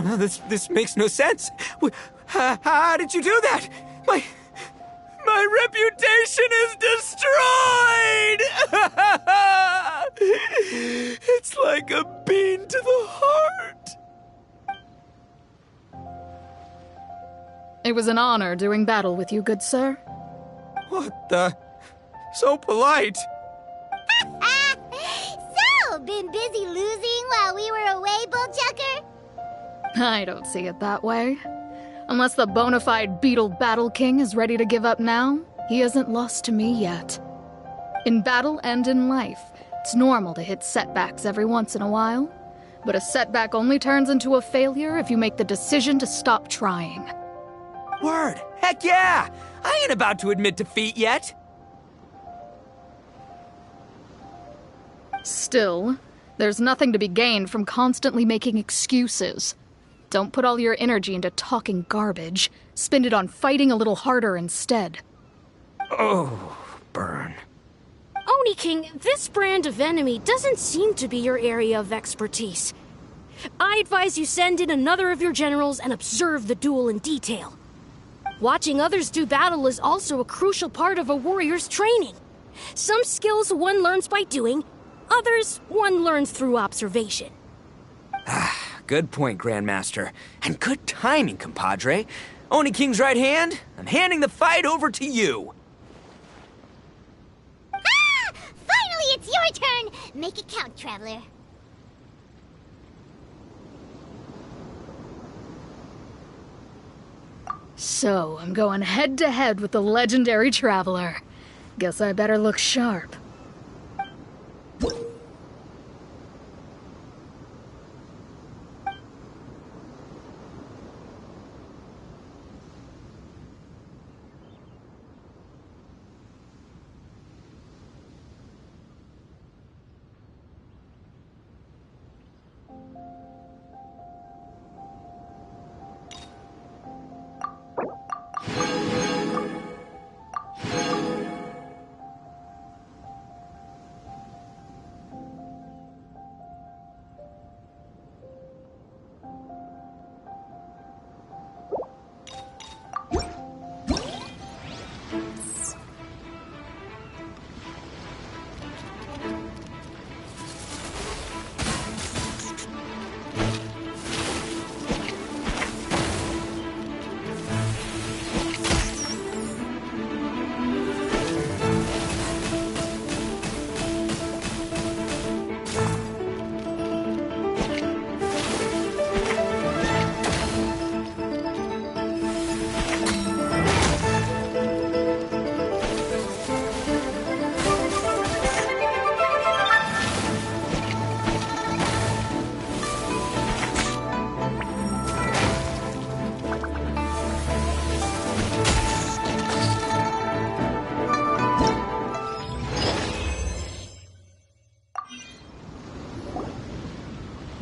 [SPEAKER 7] No, this makes no sense. How did you do that? My reputation is destroyed! It's like a bean to the heart.
[SPEAKER 10] It was an honor doing battle with you, good sir.
[SPEAKER 7] What the? So polite.
[SPEAKER 3] So, been busy losing while we were away, Bullchucker?
[SPEAKER 10] I don't see it that way. Unless the bona fide Beetle Battle King is ready to give up now, he hasn't lost to me yet. In battle and in life, it's normal to hit setbacks every once in a while, but a setback only turns into a failure if you make the decision to stop trying.
[SPEAKER 7] Word. Heck yeah! I ain't about to admit defeat yet.
[SPEAKER 10] Still, there's nothing to be gained from constantly making excuses. Don't put all your energy into talking garbage. Spend it on fighting a little harder instead.
[SPEAKER 7] Oh, burn.
[SPEAKER 8] Oni King, this brand of enemy doesn't seem to be your area of expertise. I advise you send in another of your generals and observe the duel in detail. Watching others do battle is also a crucial part of a warrior's training. Some skills one learns by doing, others one learns through observation.
[SPEAKER 7] Good point, Grandmaster. And good timing, compadre. Oni King's right hand, I'm handing the fight over to you.
[SPEAKER 3] Finally, it's your turn! Make it count, Traveler.
[SPEAKER 10] So, I'm going head-to-head with the legendary Traveler. Guess I better look sharp.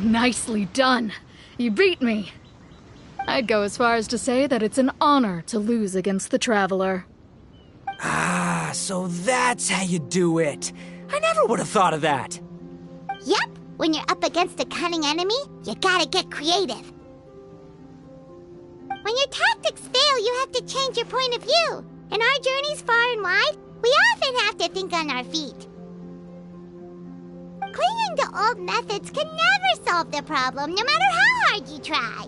[SPEAKER 10] Nicely done. You beat me. I'd go as far as to say that it's an honor to lose against the Traveler.
[SPEAKER 7] Ah, so that's how you do it. I never would have thought of that.
[SPEAKER 3] Yep, when you're up against a cunning enemy, you gotta get creative. When your tactics fail, you have to change your point of view. In our journeys far and wide, we often have to think on our feet. Clinging to old methods can never solve the problem, no matter how hard you try.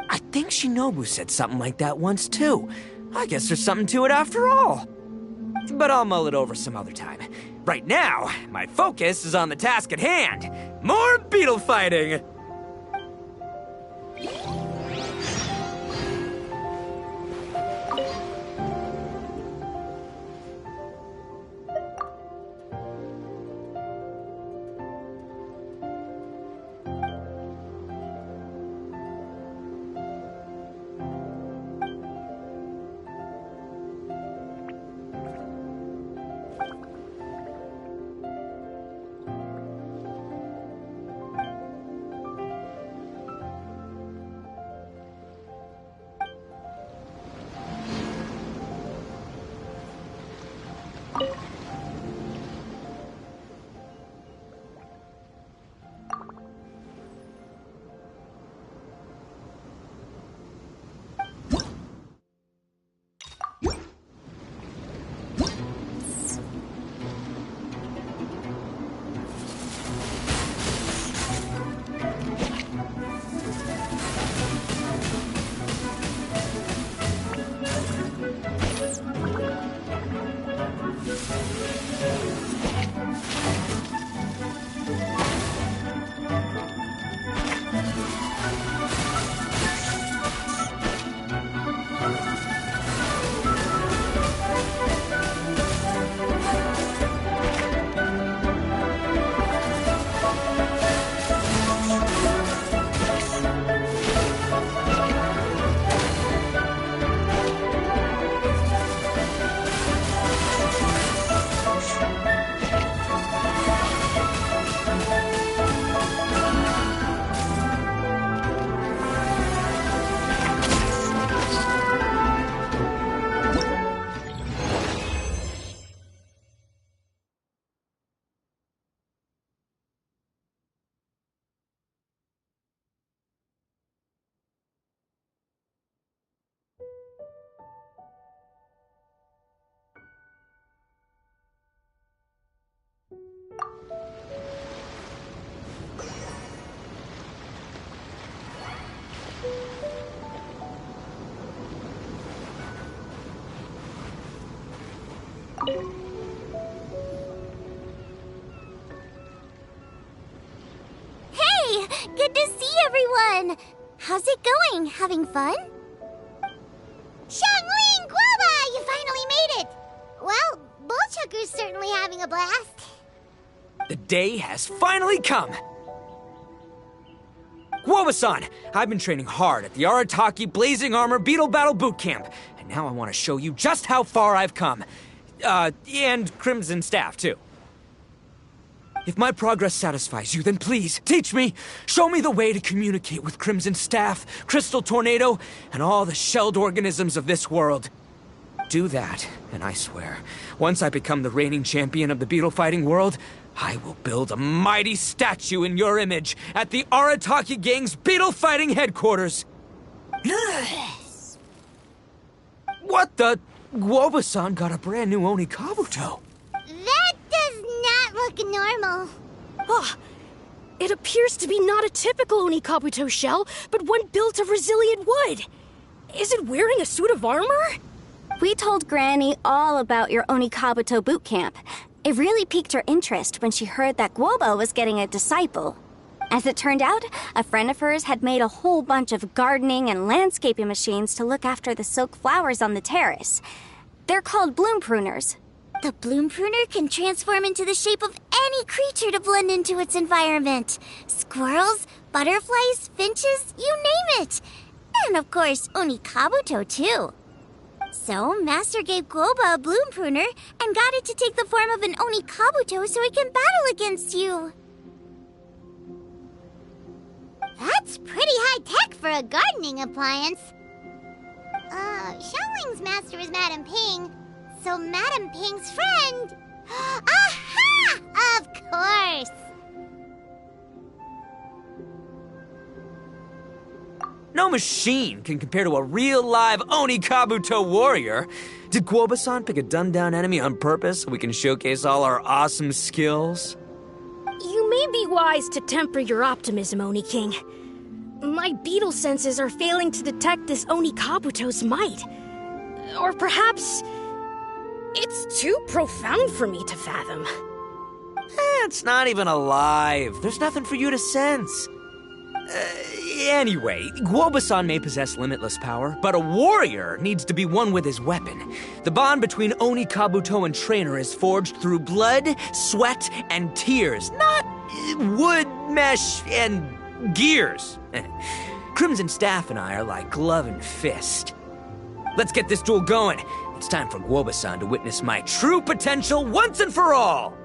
[SPEAKER 7] I think Shinobu said something like that once, too. I guess there's something to it after all. But I'll mull it over some other time. Right now, my focus is on the task at hand. More beetle fighting!
[SPEAKER 3] Hey! Good to see everyone! How's it going? Having fun? Xiangling Guoba! You finally made it! Well, Bullchucker's certainly having a blast.
[SPEAKER 7] The day has finally come! Guoba-san, I've been training hard at the Arataki Blazing Armor Beetle Battle Boot Camp, and now I want to show you just how far I've come. And Crimson Staff, too. If my progress satisfies you, then please, teach me! Show me the way to communicate with Crimson Staff, Crystal Tornado, and all the shelled organisms of this world. Do that, and I swear, once I become the reigning champion of the beetle fighting world, I will build a mighty statue in your image at the Arataki Gang's beetle fighting headquarters. What the? Guoba-san got a brand new Oni Kabuto.
[SPEAKER 3] That does not look normal.
[SPEAKER 8] Ah, it appears to be not a typical Oni Kabuto shell, but one built of resilient wood. Is it wearing a suit of armor?
[SPEAKER 5] We told Granny all about your Oni Kabuto boot camp. It really piqued her interest when she heard that Guoba was getting a disciple. As it turned out, a friend of hers had made a whole bunch of gardening and landscaping machines to look after the silk flowers on the terrace. They're called bloom pruners.
[SPEAKER 3] The bloom pruner can transform into the shape of any creature to blend into its environment. Squirrels, butterflies, finches, you name it. And of course, Oni Kabuto too. So, Master gave Guoba a bloom pruner and got it to take the form of an Oni Kabuto so it can battle against you. That's pretty high-tech for a gardening appliance. Xiangling's master is Madame Ping, so Madame Ping's friend... Aha! Of course!
[SPEAKER 7] No machine can compare to a real live Oni Kabuto warrior. Did Guoba-san pick a dumbed-down enemy on purpose so we can showcase all our awesome skills?
[SPEAKER 8] You may be wise to temper your optimism, Oni King. My beetle senses are failing to detect this Oni Kabuto's might. Or perhaps... it's too profound for me to fathom.
[SPEAKER 7] It's not even alive. There's nothing for you to sense. Anyway, Guoba-san may possess limitless power, but a warrior needs to be one with his weapon. The bond between Oni Kabuto and trainer is forged through blood, sweat, and tears, not wood, mesh, and gears. Crimson Staff and I are like glove and fist. Let's get this duel going. It's time for Guoba-san to witness my true potential once and for all.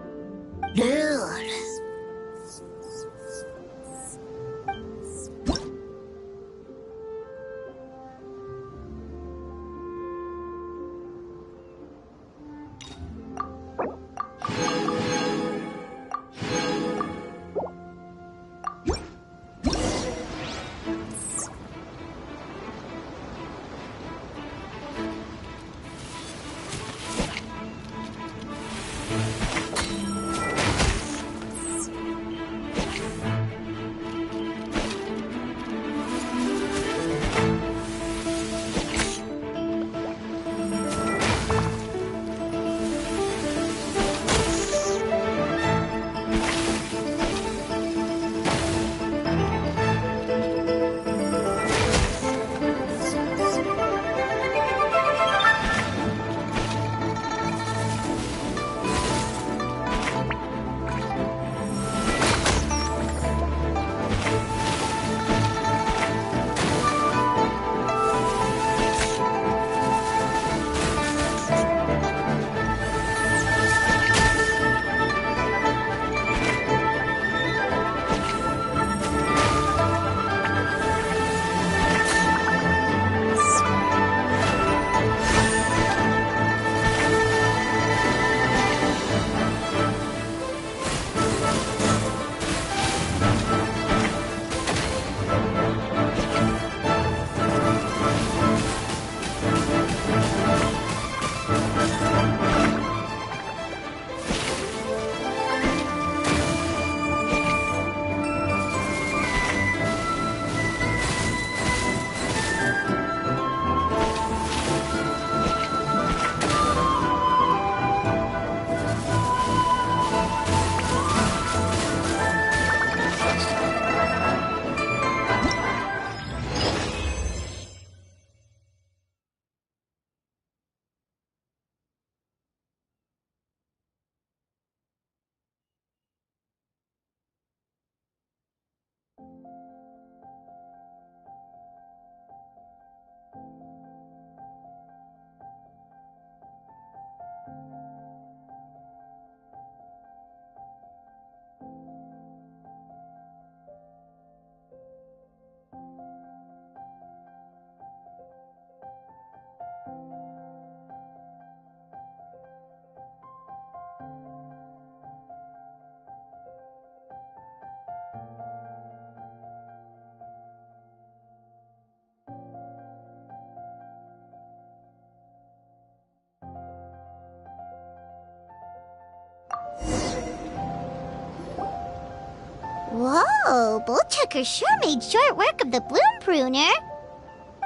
[SPEAKER 3] noble. Chucker sure made short work of the bloom pruner.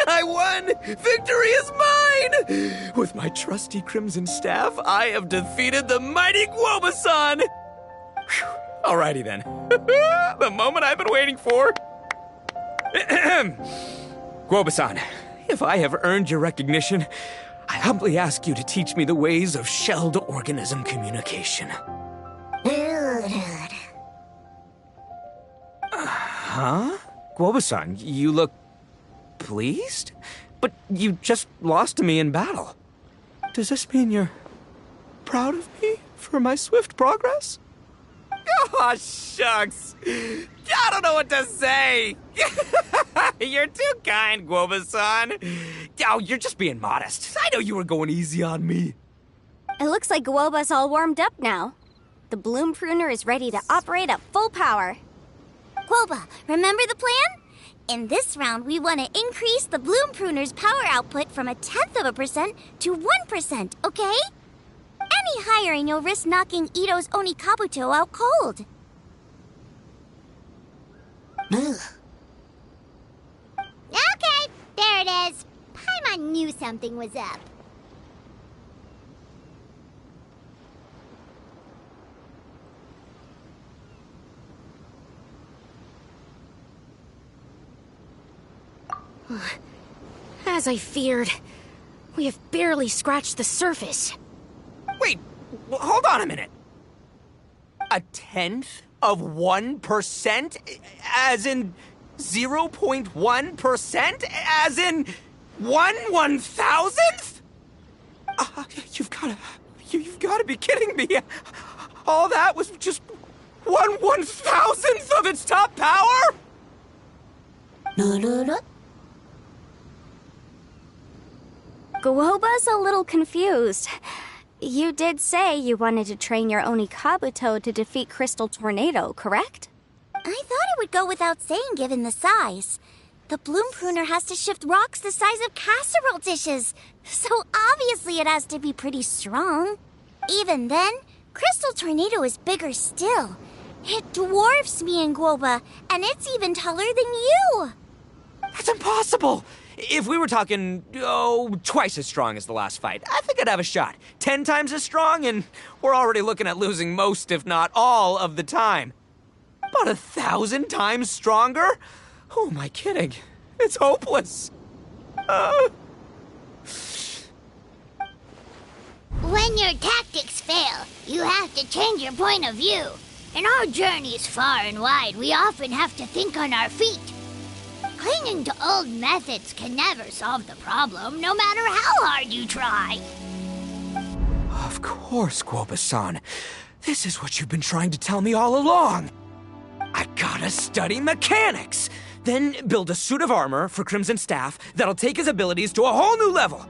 [SPEAKER 7] I won! Victory is mine! With my trusty crimson staff, I have defeated the mighty Guoba-san! Whew. Alrighty then. The moment I've been waiting for. Guoba-san, if I have earned your recognition, I humbly ask you to teach me the ways of shelled organism communication. Huh? Guoba-san, you look pleased? But you just lost to me in battle. Does this mean you're proud of me for my swift progress? Oh, shucks. I don't know what to say. You're too kind, Guoba-san. Oh, you're just being modest. I know you were going easy on me.
[SPEAKER 5] It looks like Guoba's all warmed up now. The bloom pruner is ready to operate at full power.
[SPEAKER 3] Guoba, remember the plan? In this round, we want to increase the bloom pruner's power output from 0.1% to 1%, okay? Any higher and you'll risk knocking Ito's Oni Kabuto out cold. Okay, there it is. Paimon knew something was up.
[SPEAKER 8] As I feared, we have barely scratched the surface.
[SPEAKER 7] Wait, hold on a minute. 0.1%? As in 0.1%? As in 1/1000th? You've gotta be kidding me. All that was just 1/1000th of its top power?
[SPEAKER 5] Guoba's a little confused. You did say you wanted to train your Oni Kabuto to defeat Crystal Tornado, correct?
[SPEAKER 3] I thought it would go without saying given the size. The bloom pruner has to shift rocks the size of casserole dishes, so obviously it has to be pretty strong. Even then, Crystal Tornado is bigger still. It dwarfs me and Guoba, and it's even taller than you.
[SPEAKER 7] That's impossible! If we were talking, twice as strong as the last fight, I think I'd have a shot. 10 times as strong, and we're already looking at losing most, if not all, of the time. About 1,000 times stronger? Who am I kidding? It's hopeless.
[SPEAKER 3] When your tactics fail, you have to change your point of view. In our journeys far and wide, we often have to think on our feet. Clinging to old methods can never solve the problem, no matter how hard you try.
[SPEAKER 7] Of course, Guoba-san. This is what you've been trying to tell me all along. I gotta study mechanics, then build a suit of armor for Crimson Staff that'll take his abilities to a whole new level.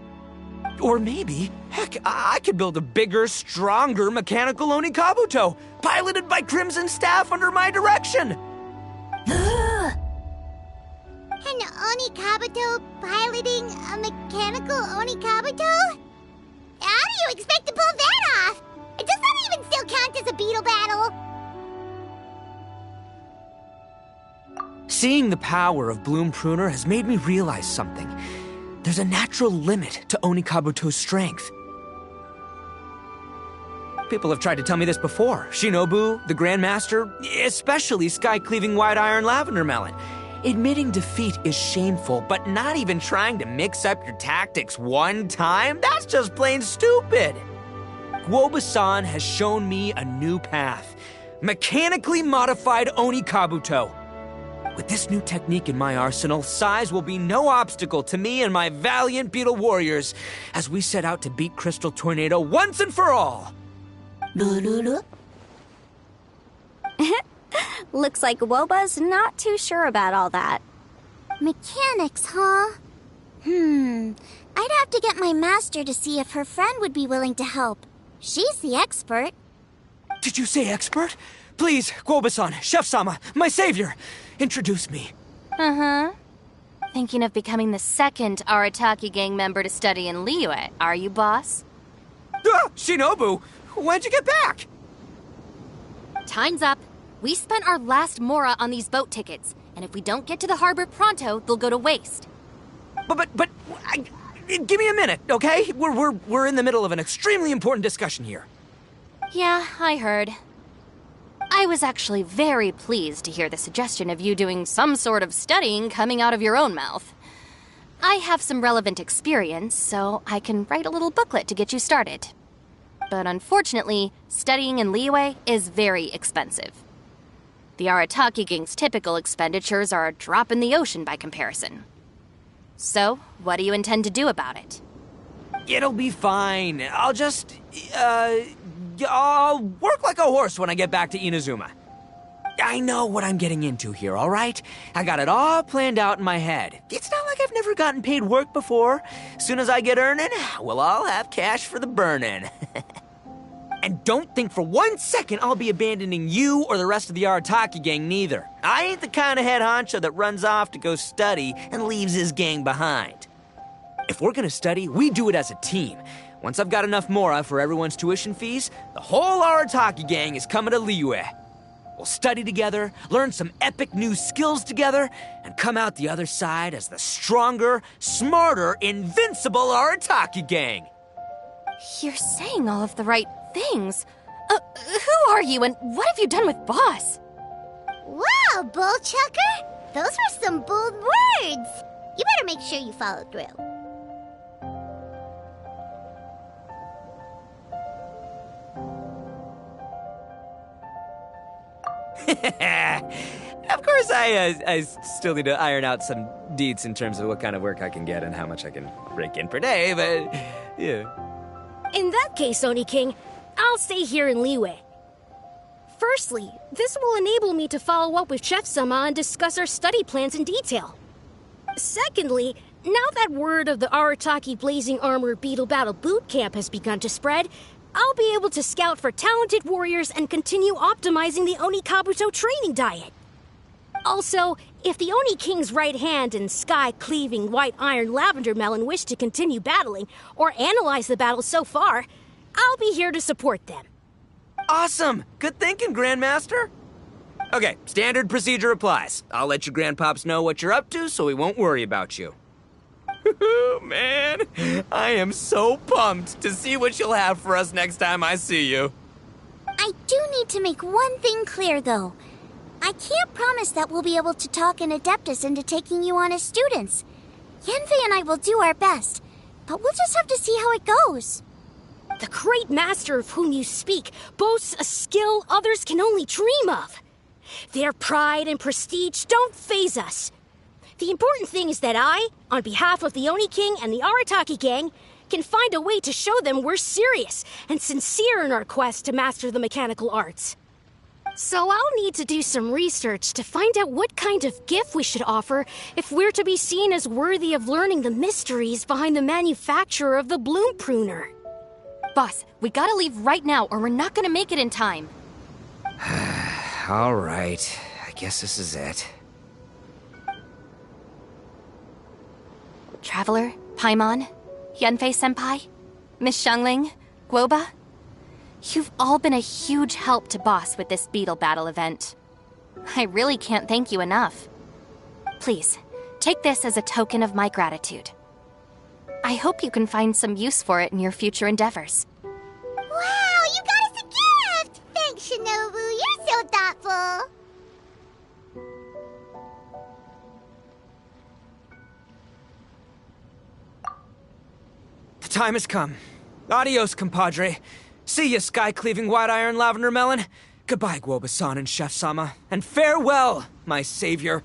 [SPEAKER 7] Or maybe, heck, I could build a bigger, stronger mechanical Oni Kabuto, piloted by Crimson Staff under my direction.
[SPEAKER 3] An Oni Kabuto piloting a mechanical Oni Kabuto? How do you expect to pull that off? Does that even still count as a beetle battle?
[SPEAKER 7] Seeing the power of Bloom Pruner has made me realize something. There's a natural limit to Oni Kabuto's strength. People have tried to tell me this before. Shinobu, the Grandmaster, especially Sky-Cleaving White Iron Lavender Melon. Admitting defeat is shameful, but not even trying to mix up your tactics one time? That's just plain stupid. Guoba-san has shown me a new path. Mechanically modified Oni Kabuto. With this new technique in my arsenal, size will be no obstacle to me and my valiant beetle warriors as we set out to beat Crystal Tornado once and for all.
[SPEAKER 5] Looks like Guoba's not too sure about all that.
[SPEAKER 3] Mechanics, huh? I'd have to get my master to see if her friend would be willing to help. She's the expert.
[SPEAKER 7] Did you say expert? Please, Guoba-san, Chef-sama, my savior, introduce me.
[SPEAKER 6] Thinking of becoming the second Arataki gang member to study in Liyue, are you, boss?
[SPEAKER 7] Shinobu, when'd you get back?
[SPEAKER 6] Time's up. We spent our last mora on these boat tickets, and if we don't get to the harbor pronto, they'll go to waste.
[SPEAKER 7] Give me a minute, okay? We're in the middle of an extremely important discussion here.
[SPEAKER 6] Yeah, I heard. I was actually very pleased to hear the suggestion of you doing some sort of studying coming out of your own mouth. I have some relevant experience, so I can write a little booklet to get you started. But unfortunately, studying in Liyue is very expensive. The Arataki Gang's typical expenditures are a drop in the ocean by comparison. So, what do you intend to do about it?
[SPEAKER 7] It'll be fine. I'll work like a horse when I get back to Inazuma. I know what I'm getting into here, all right? I got it all planned out in my head. It's not like I've never gotten paid work before. Soon as I get earning, we'll all have cash for the burning. And don't think for 1 second I'll be abandoning you or the rest of the Arataki gang neither. I ain't the kind of head honcho that runs off to go study and leaves his gang behind. If we're gonna study, we do it as a team. Once I've got enough mora for everyone's tuition fees, the whole Arataki gang is coming to Liyue. We'll study together, learn some epic new skills together, and come out the other side as the stronger, smarter, invincible Arataki gang.
[SPEAKER 6] You're saying all of the right things. Who are you and what have you done with Boss?
[SPEAKER 3] Wow, Bullchucker! Those were some bold words! You better make sure you follow through.
[SPEAKER 7] Of course, I still need to iron out some deets in terms of what kind of work I can get and how much I can rake in per day, but yeah.
[SPEAKER 8] In that case, Oni King, I'll stay here in Liyue. Firstly, this will enable me to follow up with Chef-sama and discuss our study plans in detail. Secondly, now that word of the Arataki Blazing Armor Beetle Battle Boot Camp has begun to spread, I'll be able to scout for talented warriors and continue optimizing the Oni Kabuto training diet. Also, if the Oni King's right hand and sky-cleaving white iron lavender melon wish to continue battling or analyze the battle so far, I'll be here to support them.
[SPEAKER 7] Awesome! Good thinking, Grandmaster! Okay, standard procedure applies. I'll let you Grandpops know what you're up to so we won't worry about you. Man, I am so pumped to see what you'll have for us next time I see you.
[SPEAKER 3] I do need to make one thing clear, though. I can't promise that we'll be able to talk an Adeptus into taking you on as students. Yanfei and I will do our best, but we'll just have to see how it goes.
[SPEAKER 8] The great master of whom you speak boasts a skill others can only dream of. Their pride and prestige don't faze us. The important thing is that I, on behalf of the Oni King and the Arataki gang, can find a way to show them we're serious and sincere in our quest to master the mechanical arts. So I'll need to do some research to find out what kind of gift we should offer if we're to be seen as worthy of learning the mysteries behind the manufacture of the bloom pruner.
[SPEAKER 6] Boss, we gotta leave right now or we're not gonna make it in time.
[SPEAKER 7] All right, I guess this is it.
[SPEAKER 6] Traveler, Paimon, Yanfei-senpai, Miss Xiangling, Guoba. You've all been a huge help to Boss with this beetle battle event. I really can't thank you enough. Please, take this as a token of my gratitude. I hope you can find some use for it in your future endeavors.
[SPEAKER 3] Wow, you got us a gift! Thanks, Shinobu. You're so thoughtful.
[SPEAKER 7] The time has come. Adios, compadre. See ya, sky-cleaving white iron lavender melon. Goodbye, Guoba-san and Chef-sama. And farewell, my savior.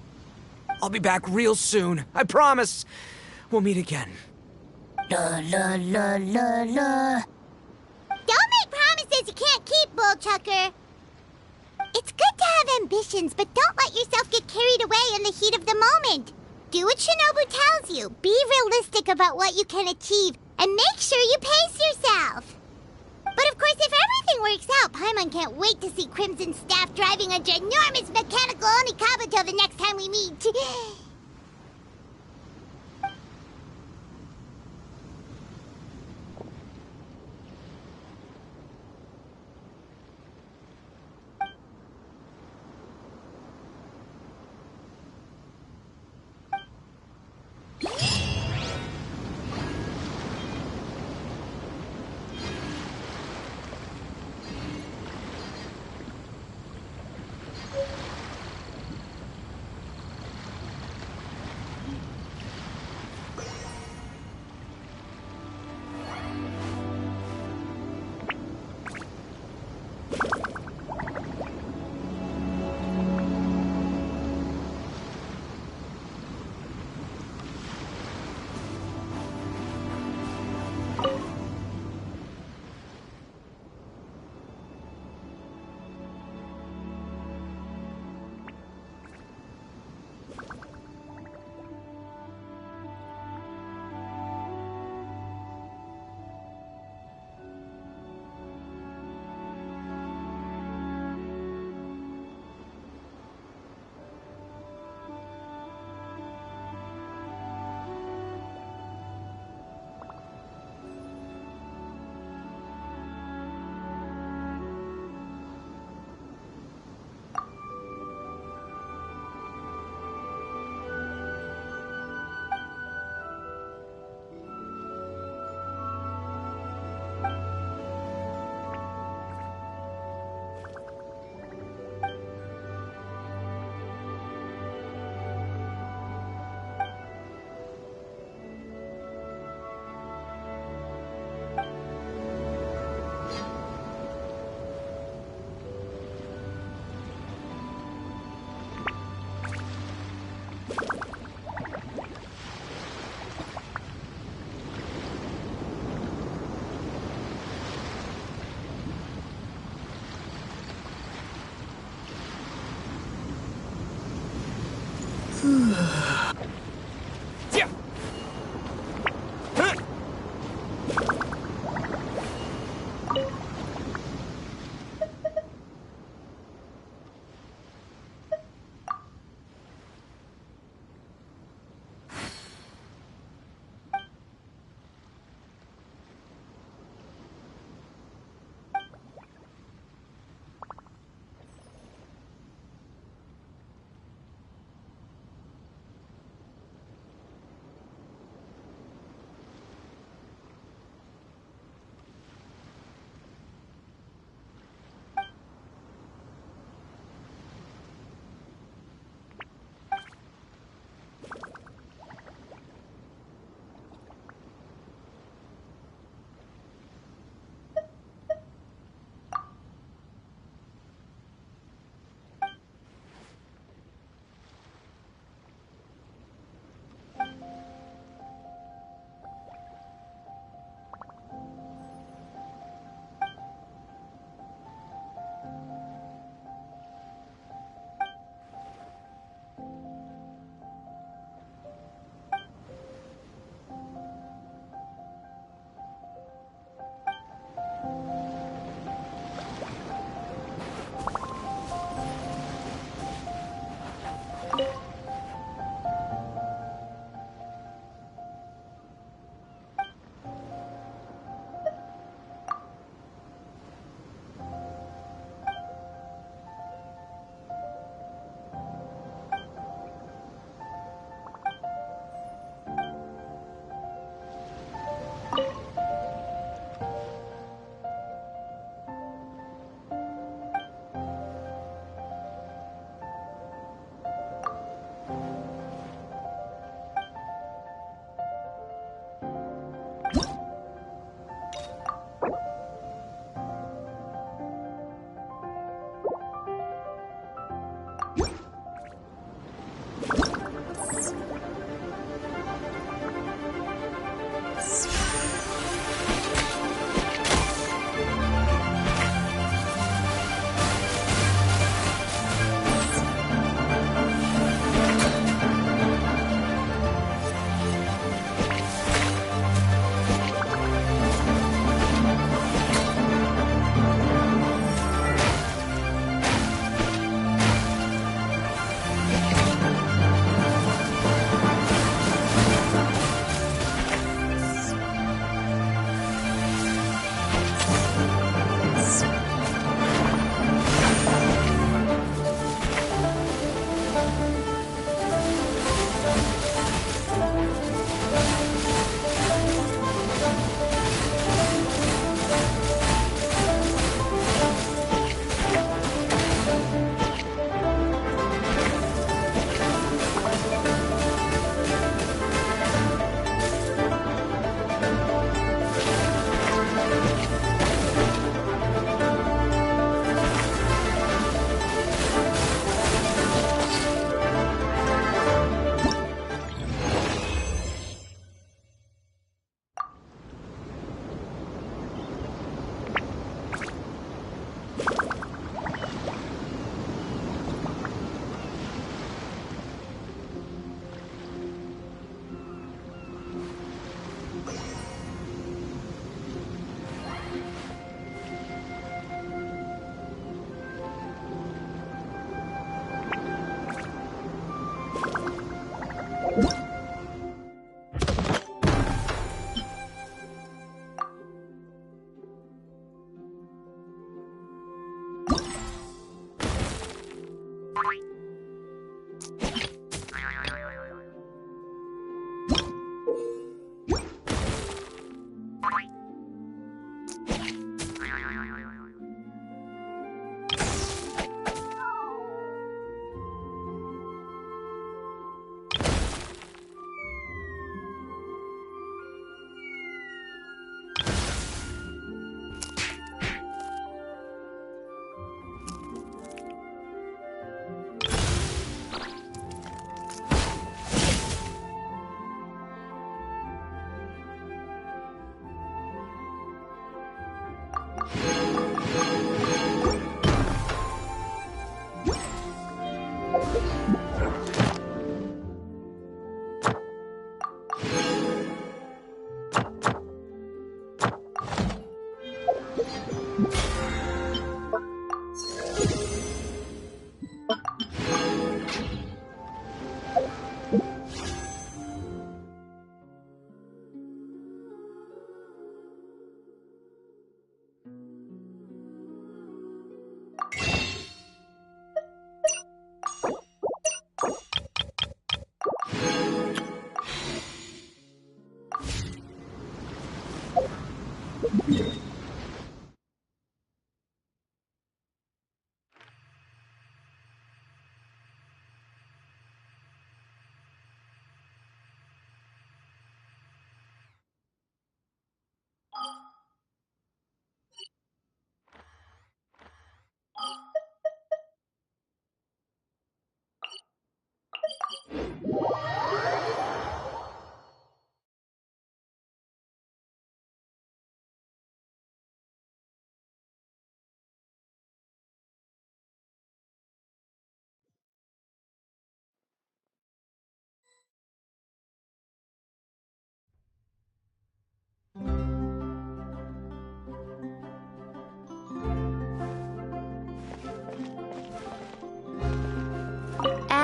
[SPEAKER 7] I'll be back real soon. I promise. We'll meet again.
[SPEAKER 3] La la la la la. Don't make promises you can't keep, Bullchucker. It's good to have ambitions, but don't let yourself get carried away in the heat of the moment. Do what Shinobu tells you. Be realistic about what you can achieve, and make sure you pace yourself. But of course, if everything works out, Paimon can't wait to see Crimson Staff driving a ginormous mechanical Onikabuto the next time we meet.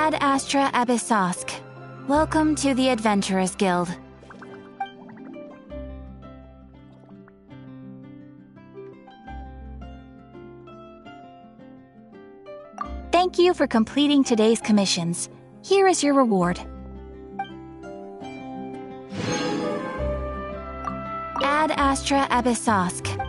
[SPEAKER 11] Ad Astra Abyssosk. Welcome to the Adventurers Guild. Thank you for completing today's commissions. Here is your reward. Ad Astra Abyssosk.